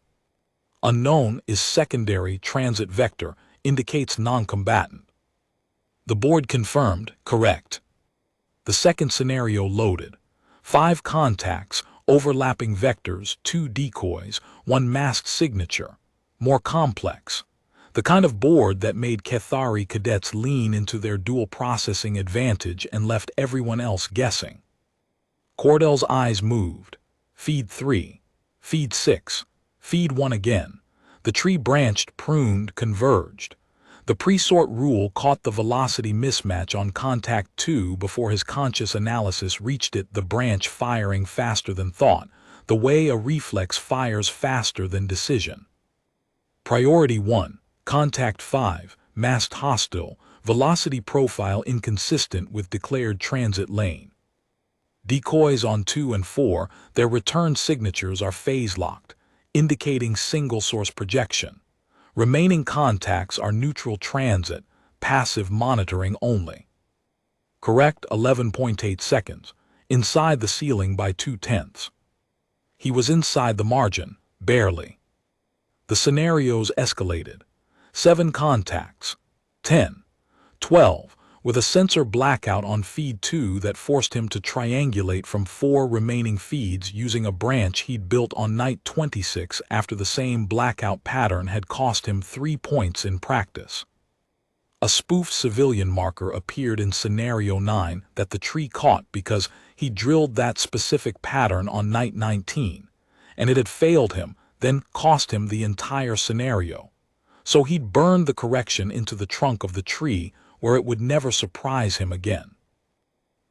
Unknown is secondary transit vector, indicates non-combatant. The board confirmed, correct. The second scenario loaded. 5 contacts, overlapping vectors, 2 decoys, 1 masked signature. More complex. The kind of board that made Cathari cadets lean into their dual processing advantage and left everyone else guessing. Cordell's eyes moved. Feed 3. Feed 6. Feed 1 again. The tree branched, pruned, converged. The pre-sort rule caught the velocity mismatch on contact 2 before his conscious analysis reached it, the branch firing faster than thought, the way a reflex fires faster than decision. Priority 1, contact 5, masked hostile, velocity profile inconsistent with declared transit lane. Decoys on 2 and 4, their return signatures are phase-locked, indicating single-source projection. Remaining contacts are neutral transit, passive monitoring only. Correct 11.8 seconds, inside the ceiling by 2/10. He was inside the margin, barely. The scenarios escalated. 7 contacts, 10, 12, with a sensor blackout on feed 2 that forced him to triangulate from 4 remaining feeds using a branch he'd built on night 26 after the same blackout pattern had cost him 3 points in practice. A spoof civilian marker appeared in Scenario 9 that the tree caught because he drilled that specific pattern on night 19, and it had failed him, then cost him the entire scenario. So he'd burned the correction into the trunk of the tree where it would never surprise him again.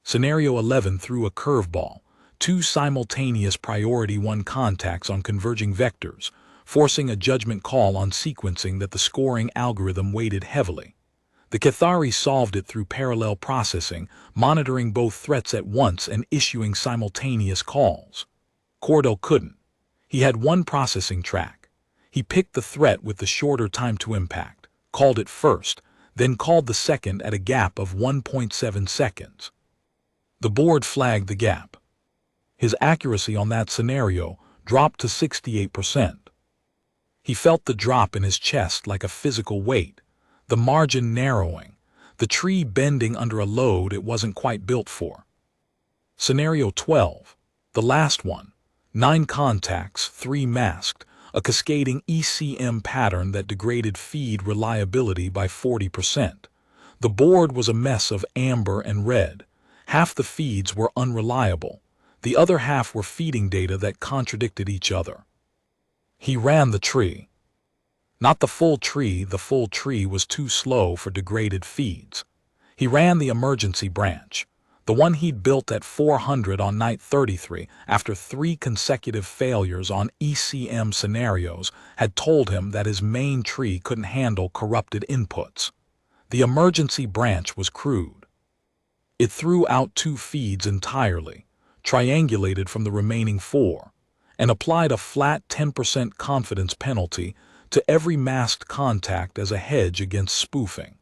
Scenario 11 threw a curveball, 2 simultaneous priority 1 contacts on converging vectors, forcing a judgment call on sequencing that the scoring algorithm weighted heavily. The Cathari solved it through parallel processing, monitoring both threats at once and issuing simultaneous calls. Cordell couldn't. He had one processing track. He picked the threat with the shorter time to impact, called it first, then called the second at a gap of 1.7 seconds. The board flagged the gap. His accuracy on that scenario dropped to 68%. He felt the drop in his chest like a physical weight, the margin narrowing, the tree bending under a load it wasn't quite built for. Scenario 12, the last one, 9 contacts, 3 masked, a cascading ECM pattern that degraded feed reliability by 40%. The board was a mess of amber and red. Half the feeds were unreliable. The other half were feeding data that contradicted each other. He ran the tree. Not the full tree was too slow for degraded feeds. He ran the emergency branch, the one he'd built at 400 on night 33 after 3 consecutive failures on ECM scenarios had told him that his main tree couldn't handle corrupted inputs. The emergency branch was crude. It threw out 2 feeds entirely, triangulated from the remaining 4, and applied a flat 10% confidence penalty to every masked contact as a hedge against spoofing.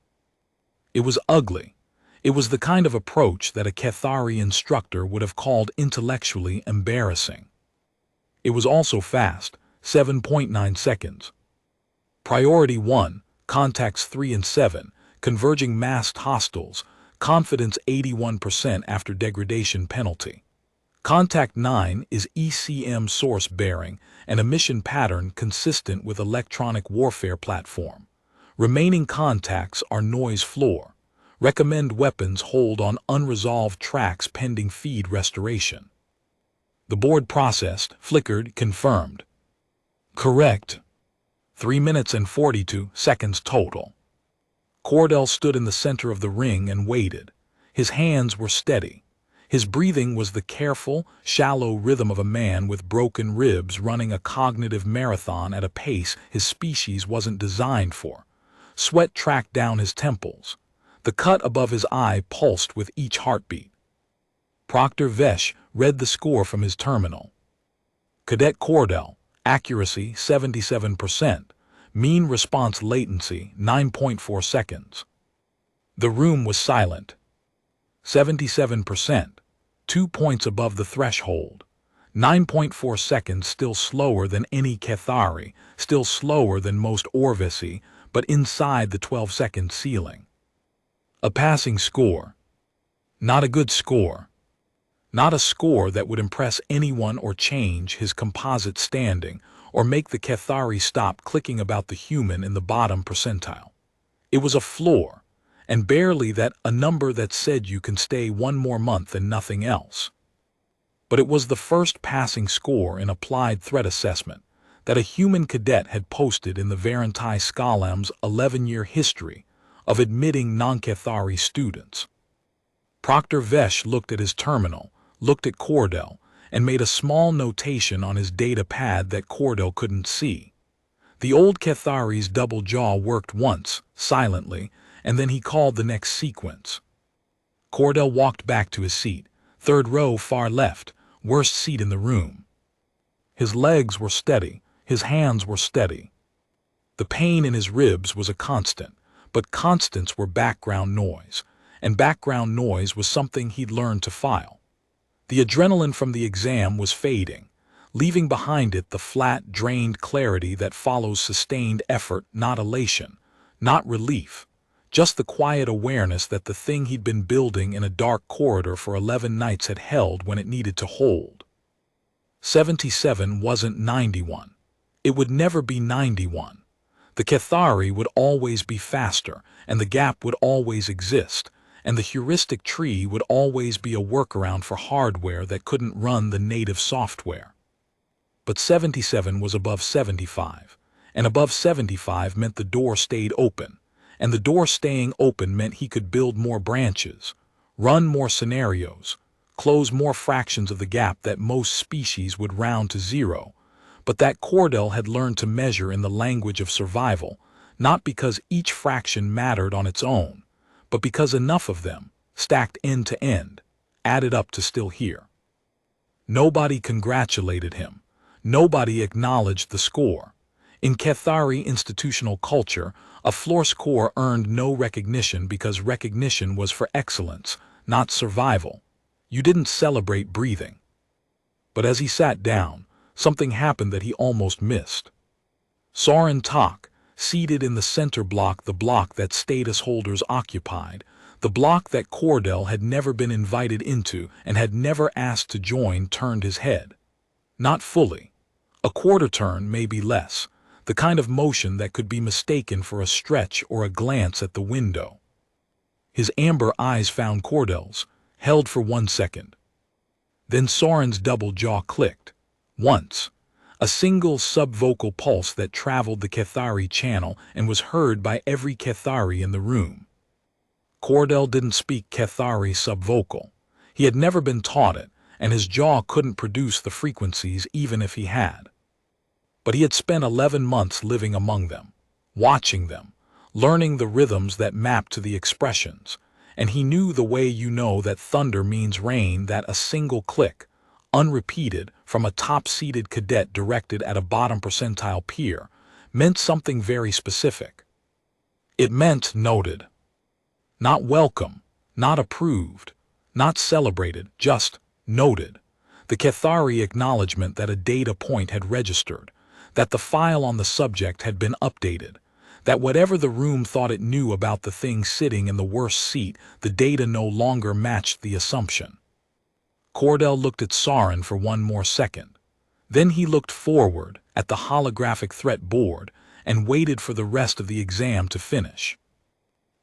It was ugly. It was the kind of approach that a Cathari instructor would have called intellectually embarrassing. It was also fast, 7.9 seconds. Priority 1, contacts 3 and 7, converging masked hostiles, confidence 81% after degradation penalty. Contact 9 is ECM source bearing, an emission pattern consistent with electronic warfare platform. Remaining contacts are noise floor. Recommend weapons hold on unresolved tracks pending feed restoration. The board processed, flickered, confirmed. Correct. 3 minutes and 42 seconds total. Cordell stood in the center of the ring and waited. His hands were steady. His breathing was the careful, shallow rhythm of a man with broken ribs running a cognitive marathon at a pace his species wasn't designed for. Sweat tracked down his temples. The cut above his eye pulsed with each heartbeat. Proctor Vesh read the score from his terminal. Cadet Cordell, accuracy 77%, mean response latency 9.4 seconds. The room was silent. 77%, 2 points above the threshold. 9.4 seconds, still slower than any Cathari, still slower than most Orvisi, but inside the 12-second ceiling. A passing score. Not a good score. Not a score that would impress anyone or change his composite standing or make the Cathari stop clicking about the human in the bottom percentile. It was a floor, and barely that, a number that said you can stay 1 more month and nothing else. But it was the first passing score in applied threat assessment that a human cadet had posted in the Varentai Skalam's 11-year history of admitting non-Cathari students. Proctor Vesh looked at his terminal, looked at Cordell, and made a small notation on his data pad that Cordell couldn't see. The old Cathari's double jaw worked once, silently, and then he called the next sequence. Cordell walked back to his seat, 3rd row far left, worst seat in the room. His legs were steady, his hands were steady. The pain in his ribs was a constant, but constants were background noise, and background noise was something he'd learned to file. The adrenaline from the exam was fading, leaving behind it the flat, drained clarity that follows sustained effort, not elation, not relief. Just the quiet awareness that the thing he'd been building in a dark corridor for 11 nights had held when it needed to hold. 77 wasn't 91. It would never be 91. The Cathari would always be faster, and the gap would always exist, and the heuristic tree would always be a workaround for hardware that couldn't run the native software. But 77 was above 75, and above 75 meant the door stayed open, and the door staying open meant he could build more branches, run more scenarios, close more fractions of the gap that most species would round to zero, but that Cordell had learned to measure in the language of survival, not because each fraction mattered on its own, but because enough of them, stacked end to end, added up to still here. Nobody congratulated him. Nobody acknowledged the score. In Cathari institutional culture, a floor score earned no recognition because recognition was for excellence, not survival. You didn't celebrate breathing. But as he sat down, something happened that he almost missed. Soren Tak, seated in the center block, the block that status holders occupied, the block that Cordell had never been invited into and had never asked to join, turned his head. Not fully. A quarter turn, maybe less, the kind of motion that could be mistaken for a stretch or a glance at the window. His amber eyes found Cordell's, held for 1 second. Then Soren's double jaw clicked. Once. A single subvocal pulse that traveled the Cathari channel and was heard by every Cathari in the room. Cordell didn't speak Cathari subvocal. He had never been taught it, and his jaw couldn't produce the frequencies even if he had. But he had spent 11 months living among them, watching them, learning the rhythms that mapped to the expressions, and he knew the way you know that thunder means rain, that a single click, unrepeated, from a top-seated cadet directed at a bottom percentile peer, meant something very specific. It meant noted. Not welcome, not approved, not celebrated, just noted. The Cathari acknowledgement that a data point had registered, that the file on the subject had been updated, that whatever the room thought it knew about the thing sitting in the worst seat, the data no longer matched the assumption. Cordell looked at Soren for 1 more second. Then he looked forward at the holographic threat board and waited for the rest of the exam to finish.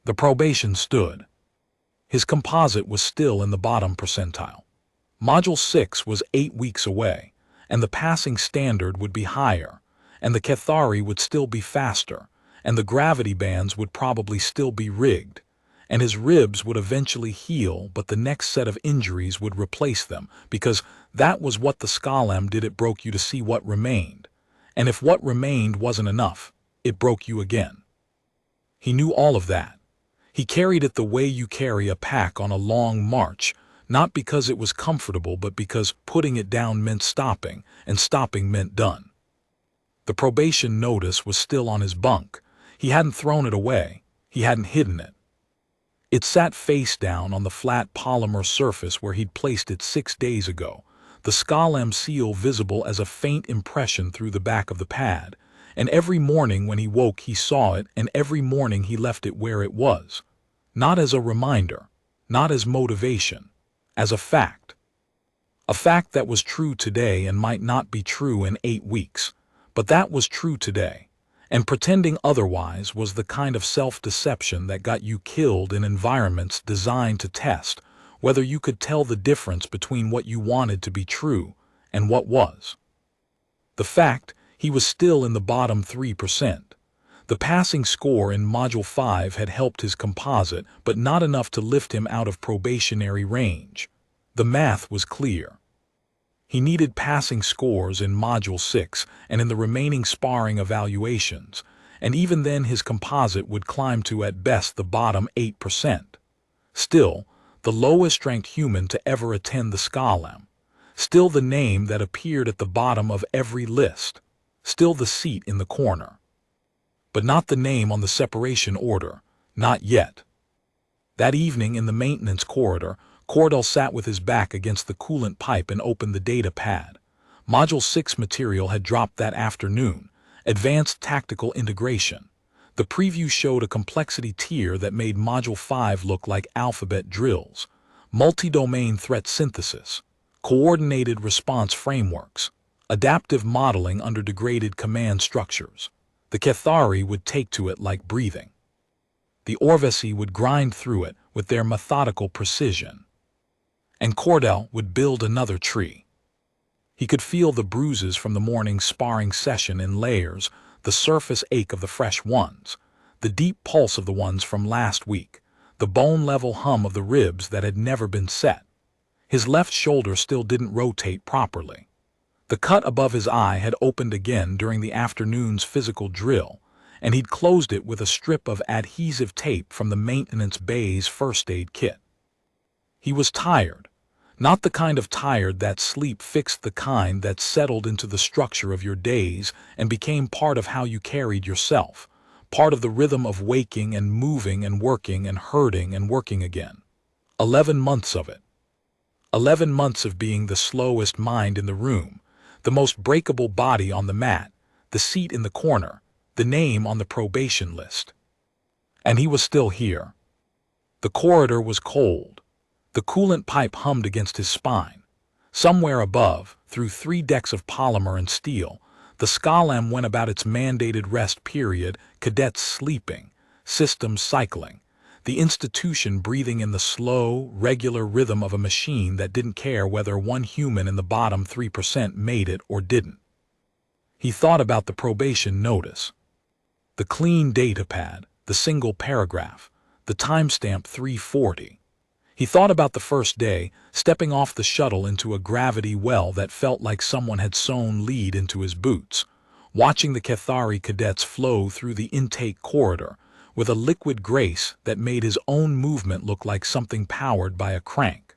The probation stood. His composite was still in the bottom percentile. Module 6 was 8 weeks away, and the passing standard would be higher, and the Cathari would still be faster, and the gravity bands would probably still be rigged, and his ribs would eventually heal, but the next set of injuries would replace them, because that was what the Scholem did. It broke you to see what remained, and if what remained wasn't enough, it broke you again. He knew all of that. He carried it the way you carry a pack on a long march, not because it was comfortable, but because putting it down meant stopping, and stopping meant done. The probation notice was still on his bunk. He hadn't thrown it away. He hadn't hidden it. It sat face down on the flat polymer surface where he'd placed it 6 days ago, the Scholem seal visible as a faint impression through the back of the pad, and every morning when he woke he saw it, and every morning he left it where it was. Not as a reminder, not as motivation, as a fact. A fact that was true today and might not be true in 8 weeks, but that was true today. And pretending otherwise was the kind of self-deception that got you killed in environments designed to test whether you could tell the difference between what you wanted to be true and what was. The fact, he was still in the bottom 3%. The passing score in Module 5 had helped his composite, but not enough to lift him out of probationary range. The math was clear. He needed passing scores in Module 6 and in the remaining sparring evaluations, and even then his composite would climb to at best the bottom 8%. Still, the lowest-ranked human to ever attend the Scholem. Still the name that appeared at the bottom of every list. Still the seat in the corner. But not the name on the separation order. Not yet. That evening in the maintenance corridor, Cordell sat with his back against the coolant pipe and opened the data pad. Module 6 material had dropped that afternoon. Advanced Tactical Integration. The preview showed a complexity tier that made Module 5 look like alphabet drills. Multi-domain threat synthesis. Coordinated response frameworks. Adaptive modeling under degraded command structures. The Cathari would take to it like breathing. The Orvesi would grind through it with their methodical precision. And Cordell would build another tree. He could feel the bruises from the morning's sparring session in layers, the surface ache of the fresh ones, the deep pulse of the ones from last week, the bone-level hum of the ribs that had never been set. His left shoulder still didn't rotate properly. The cut above his eye had opened again during the afternoon's physical drill, and he'd closed it with a strip of adhesive tape from the maintenance bay's first aid kit. He was tired, not the kind of tired that sleep fixed, the kind that settled into the structure of your days and became part of how you carried yourself, part of the rhythm of waking and moving and working and hurting and working again. 11 months of it. 11 months of being the slowest mind in the room, the most breakable body on the mat, the seat in the corner, the name on the probation list. And he was still here. The corridor was cold. The coolant pipe hummed against his spine. Somewhere above, through 3 decks of polymer and steel, the Scalam went about its mandated rest period, cadets sleeping, systems cycling, the institution breathing in the slow, regular rhythm of a machine that didn't care whether one human in the bottom 3% made it or didn't. He thought about the probation notice. The clean data pad, the single paragraph, the timestamp 340. He thought about the first day, stepping off the shuttle into a gravity well that felt like someone had sewn lead into his boots, watching the Cathari cadets flow through the intake corridor with a liquid grace that made his own movement look like something powered by a crank.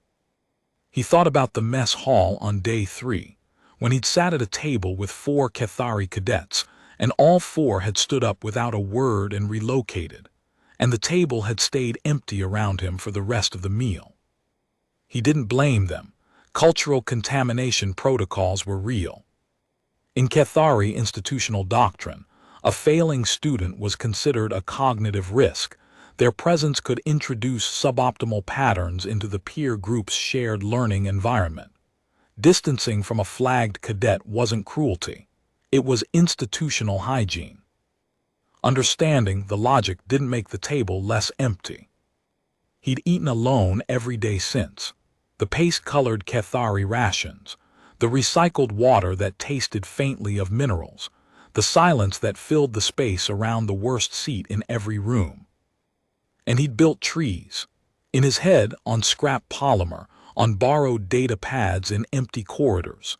He thought about the mess hall on day 3, when he'd sat at a table with 4 Cathari cadets, and all 4 had stood up without a word and relocated, and the table had stayed empty around him for the rest of the meal. He didn't blame them. Cultural contamination protocols were real. In Cathari institutional doctrine, a failing student was considered a cognitive risk. Their presence could introduce suboptimal patterns into the peer group's shared learning environment. Distancing from a flagged cadet wasn't cruelty. It was institutional hygiene. Understanding the logic didn't make the table less empty. He'd eaten alone every day since. The paste-colored Cathari rations, the recycled water that tasted faintly of minerals, the silence that filled the space around the worst seat in every room. And he'd built trees. In his head, on scrap polymer, on borrowed data pads in empty corridors.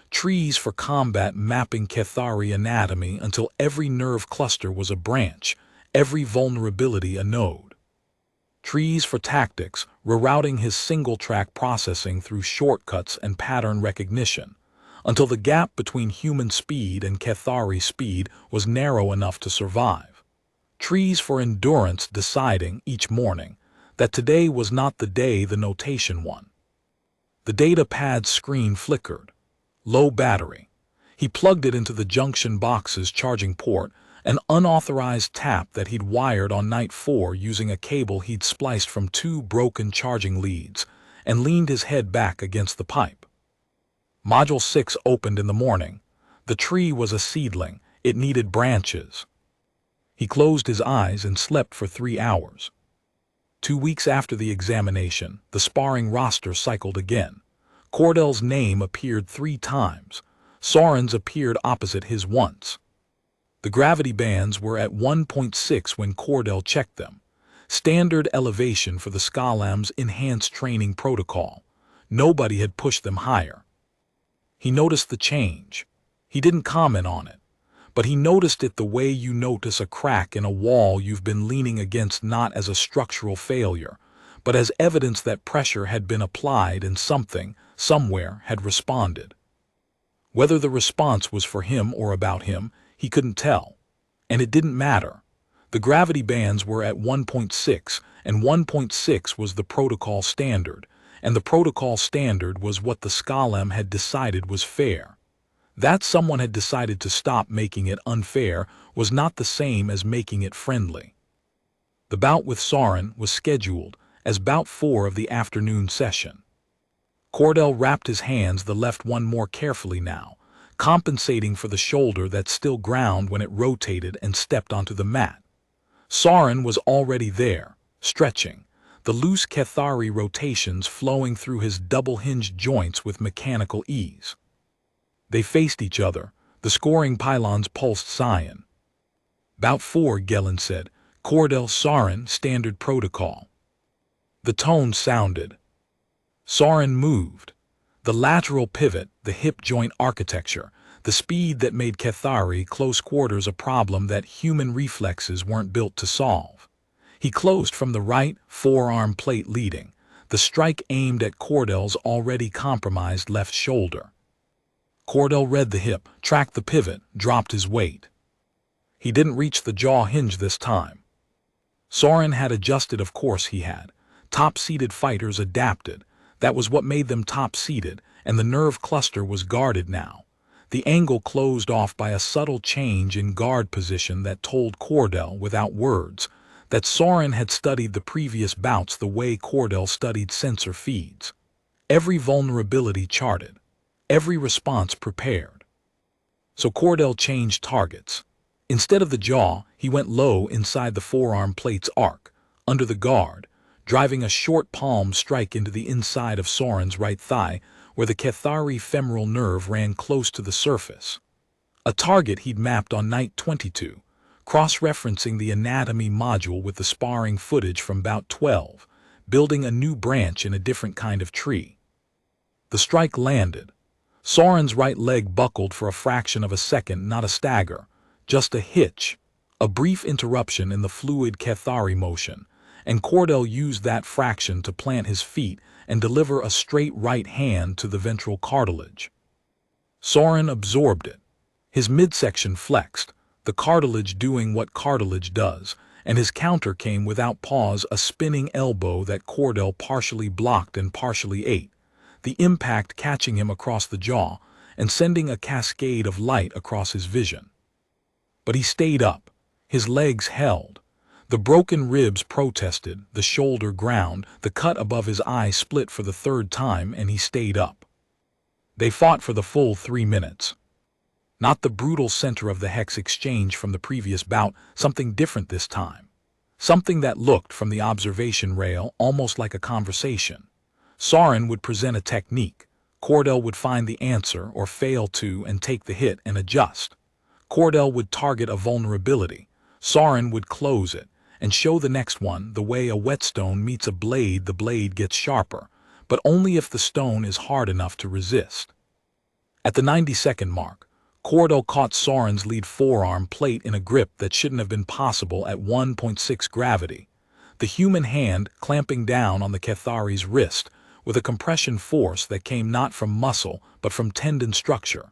Trees for combat, mapping Cathari anatomy until every nerve cluster was a branch, every vulnerability a node. Trees for tactics, rerouting his single-track processing through shortcuts and pattern recognition, until the gap between human speed and Cathari speed was narrow enough to survive. Trees for endurance, deciding each morning that today was not the day the notation won. The data pad screen flickered. Low battery. He plugged it into the junction box's charging port, an unauthorized tap that he'd wired on night 4 using a cable he'd spliced from 2 broken charging leads, and leaned his head back against the pipe. Module 6 opened in the morning. The tree was a seedling. It needed branches. He closed his eyes and slept for 3 hours. 2 weeks after the examination, the sparring roster cycled again. Cordell's name appeared 3 times. Soren's appeared opposite his once. The gravity bands were at 1.6 when Cordell checked them. Standard elevation for the Scalam's enhanced training protocol. Nobody had pushed them higher. He noticed the change. He didn't comment on it, but he noticed it the way you notice a crack in a wall you've been leaning against, not as a structural failure, but as evidence that pressure had been applied and something, somewhere, had responded. Whether the response was for him or about him, he couldn't tell. And it didn't matter. The gravity bands were at 1.6, and 1.6 was the protocol standard, and the protocol standard was what the Scalam had decided was fair. That someone had decided to stop making it unfair was not the same as making it friendly. The bout with Soren was scheduled as bout 4 of the afternoon session. Cordell wrapped his hands, the left one more carefully now, compensating for the shoulder that still ground when it rotated and stepped onto the mat. Soren was already there, stretching, the loose Cathari rotations flowing through his double-hinged joints with mechanical ease. They faced each other, the scoring pylons pulsed cyan. "Bout 4, Gellin said. Cordell Soren, standard protocol." The tone sounded. Soren moved. The lateral pivot, the hip joint architecture, the speed that made Cathari close quarters a problem that human reflexes weren't built to solve. He closed from the right, forearm plate leading, the strike aimed at Cordell's already compromised left shoulder. Cordell read the hip, tracked the pivot, dropped his weight. He didn't reach the jaw hinge this time. Soren had adjusted, of course he had. Top-seeded fighters adapted. That was what made them top-seeded, and the nerve cluster was guarded now. The angle closed off by a subtle change in guard position that told Cordell, without words, that Soren had studied the previous bouts the way Cordell studied sensor feeds. Every vulnerability charted, every response prepared. So Cordell changed targets. Instead of the jaw, he went low inside the forearm plate's arc, under the guard, driving a short palm strike into the inside of Soren's right thigh, where the Cathari femoral nerve ran close to the surface. A target he'd mapped on night 22, cross-referencing the anatomy module with the sparring footage from bout 12, building a new branch in a different kind of tree. The strike landed. Soren's right leg buckled for a fraction of a second, not a stagger, just a hitch, a brief interruption in the fluid Cathari motion, and Cordell used that fraction to plant his feet and deliver a straight right hand to the ventral cartilage. Soren absorbed it. His midsection flexed, the cartilage doing what cartilage does, and his counter came without pause, a spinning elbow that Cordell partially blocked and partially ate, the impact catching him across the jaw and sending a cascade of light across his vision. But he stayed up. His legs held. The broken ribs protested, the shoulder ground, the cut above his eye split for the third time, and he stayed up. They fought for the full 3 minutes. Not the brutal center of the hex exchange from the previous bout, something different this time. Something that looked, from the observation rail, almost like a conversation. Soren would present a technique. Cordell would find the answer or fail to and take the hit and adjust. Cordell would target a vulnerability. Soren would close it and show the next one the way a whetstone meets a blade. The blade gets sharper, but only if the stone is hard enough to resist. At the 90-second mark, Cordell caught Soren's lead forearm plate in a grip that shouldn't have been possible at 1.6 gravity. The human hand clamping down on the Cathari's wrist with a compression force that came not from muscle but from tendon structure.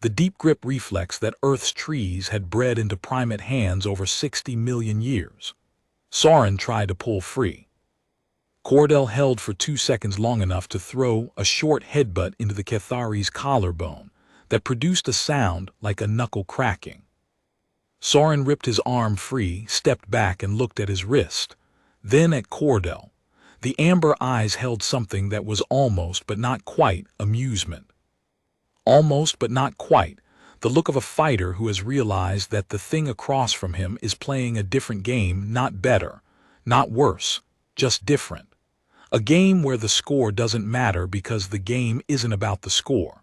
The deep grip reflex that Earth's trees had bred into primate hands over 60 million years. Soren tried to pull free. Cordell held for 2 seconds, long enough to throw a short headbutt into the Cathari's collarbone that produced a sound like a knuckle cracking. Soren ripped his arm free, stepped back and looked at his wrist, then at Cordell. The amber eyes held something that was almost but not quite amusement. Almost but not quite, the look of a fighter who has realized that the thing across from him is playing a different game, not better, not worse, just different. A game where the score doesn't matter because the game isn't about the score.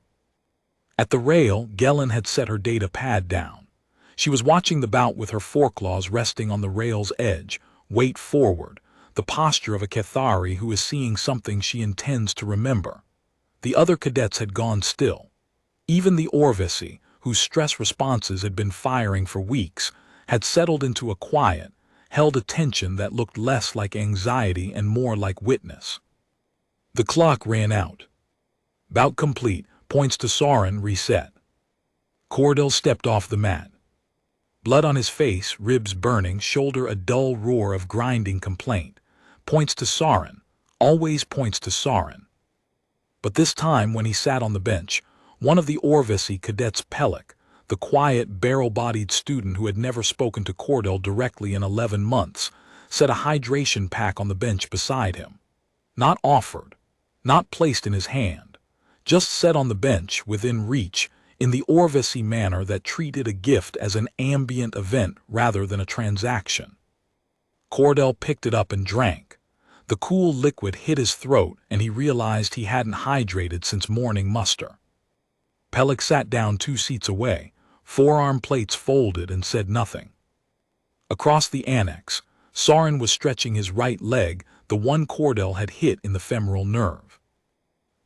At the rail, Gellin had set her data pad down. She was watching the bout with her foreclaws resting on the rail's edge, weight forward, the posture of a Cathari who is seeing something she intends to remember. The other cadets had gone still. Even the Orvisi, whose stress responses had been firing for weeks, had settled into a quiet, held attention that looked less like anxiety and more like witness. The clock ran out. Bout complete, points to Soren, reset. Cordell stepped off the mat. Blood on his face, ribs burning, shoulder a dull roar of grinding complaint. Points to Soren, always points to Soren. But this time when he sat on the bench, one of the Orvisi cadets, Pellick, the quiet, barrel-bodied student who had never spoken to Cordell directly in 11 months, set a hydration pack on the bench beside him. Not offered, not placed in his hand, just set on the bench within reach, in the Orvesi manner that treated a gift as an ambient event rather than a transaction. Cordell picked it up and drank. The cool liquid hit his throat, and he realized he hadn't hydrated since morning muster. Pellick sat down 2 seats away, forearm plates folded, and said nothing. Across the annex, Sorin was stretching his right leg, the one Cordell had hit in the femoral nerve.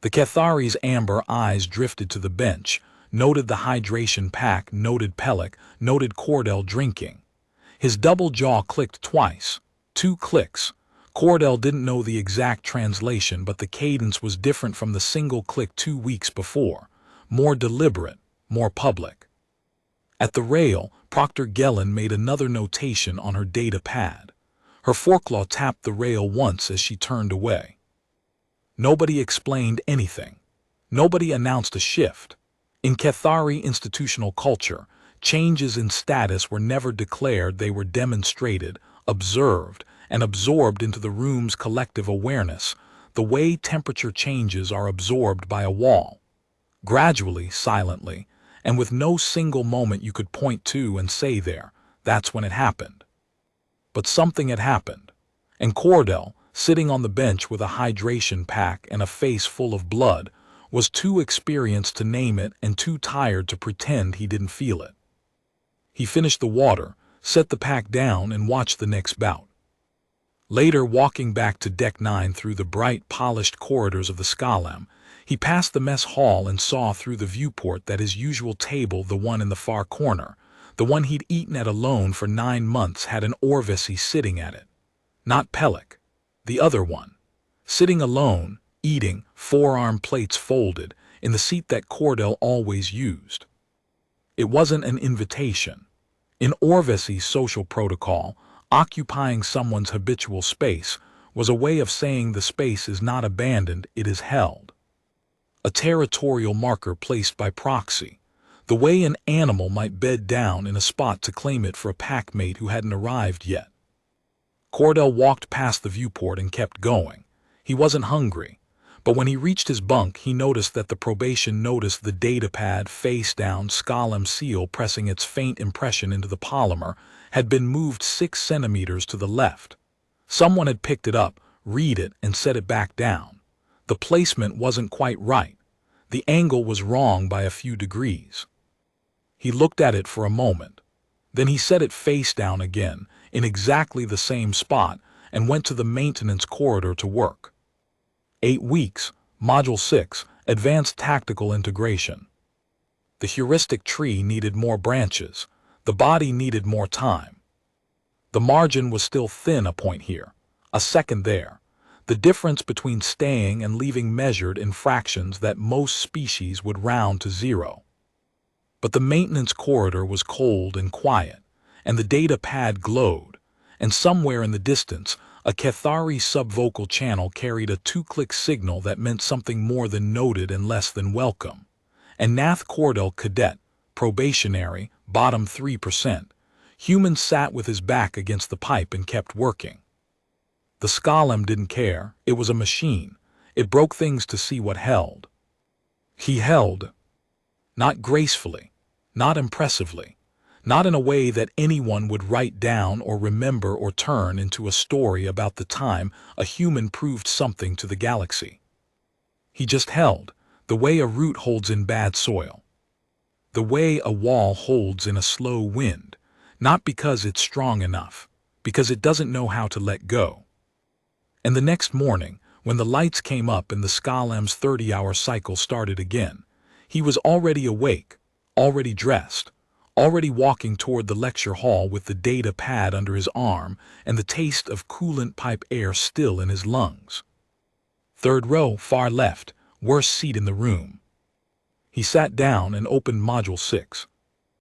The Cathari's amber eyes drifted to the bench, noted the hydration pack, noted Pellick, noted Cordell drinking. His double jaw clicked twice. 2 clicks. Cordell didn't know the exact translation, but the cadence was different from the single click 2 weeks before. More deliberate, more public. At the rail, Proctor Gellin made another notation on her data pad. Her forklaw tapped the rail once as she turned away. Nobody explained anything. Nobody announced a shift. In Cathari institutional culture, changes in status were never declared, they were demonstrated, observed, and absorbed into the room's collective awareness, the way temperature changes are absorbed by a wall. Gradually, silently, and with no single moment you could point to and say that's when it happened. But something had happened, and Cordell, sitting on the bench with a hydration pack and a face full of blood, was too experienced to name it and too tired to pretend he didn't feel it. He finished the water, set the pack down, and watched the next bout. Later, walking back to Deck 9 through the bright, polished corridors of the Skalem, he passed the mess hall and saw through the viewport that his usual table, the one in the far corner, the one he'd eaten at alone for 9 months, had an Orvesi sitting at it. Not Pellick. The other one. Sitting alone, eating, forearm plates folded, in the seat that Cordell always used. It wasn't an invitation. In Orvesi's social protocol, occupying someone's habitual space was a way of saying the space is not abandoned, it is held. A territorial marker placed by proxy, the way an animal might bed down in a spot to claim it for a packmate who hadn't arrived yet. Cordell walked past the viewport and kept going. He wasn't hungry, but when he reached his bunk, he noticed that the probation noticed the datapad face down Skalem seal pressing its faint impression into the polymer had been moved 6 centimeters to the left. Someone had picked it up, read it, and set it back down. The placement wasn't quite right. The angle was wrong by a few degrees. He looked at it for a moment. Then he set it face down again, in exactly the same spot, and went to the maintenance corridor to work. 8 weeks, Module 6, Advanced Tactical Integration. The heuristic tree needed more branches. The body needed more time. The margin was still thin, a point here, a second there. The difference between staying and leaving measured in fractions that most species would round to 0. But the maintenance corridor was cold and quiet, and the data pad glowed, and somewhere in the distance, a Cathari subvocal channel carried a 2-click signal that meant something more than noted and less than welcome. And Nath Cordell, cadet, probationary, bottom 3%, human, sat with his back against the pipe and kept working. The Skalem didn't care. It was a machine. It broke things to see what held. He held. Not gracefully, not impressively, not in a way that anyone would write down or remember or turn into a story about the time a human proved something to the galaxy. He just held, the way a root holds in bad soil. The way a wall holds in a slow wind, not because it's strong enough, because it doesn't know how to let go. And the next morning, when the lights came up and the Skalem's 30-hour cycle started again, he was already awake, already dressed, already walking toward the lecture hall with the data pad under his arm and the taste of coolant pipe air still in his lungs. 3rd row, far left, worst seat in the room. He sat down and opened Module 6.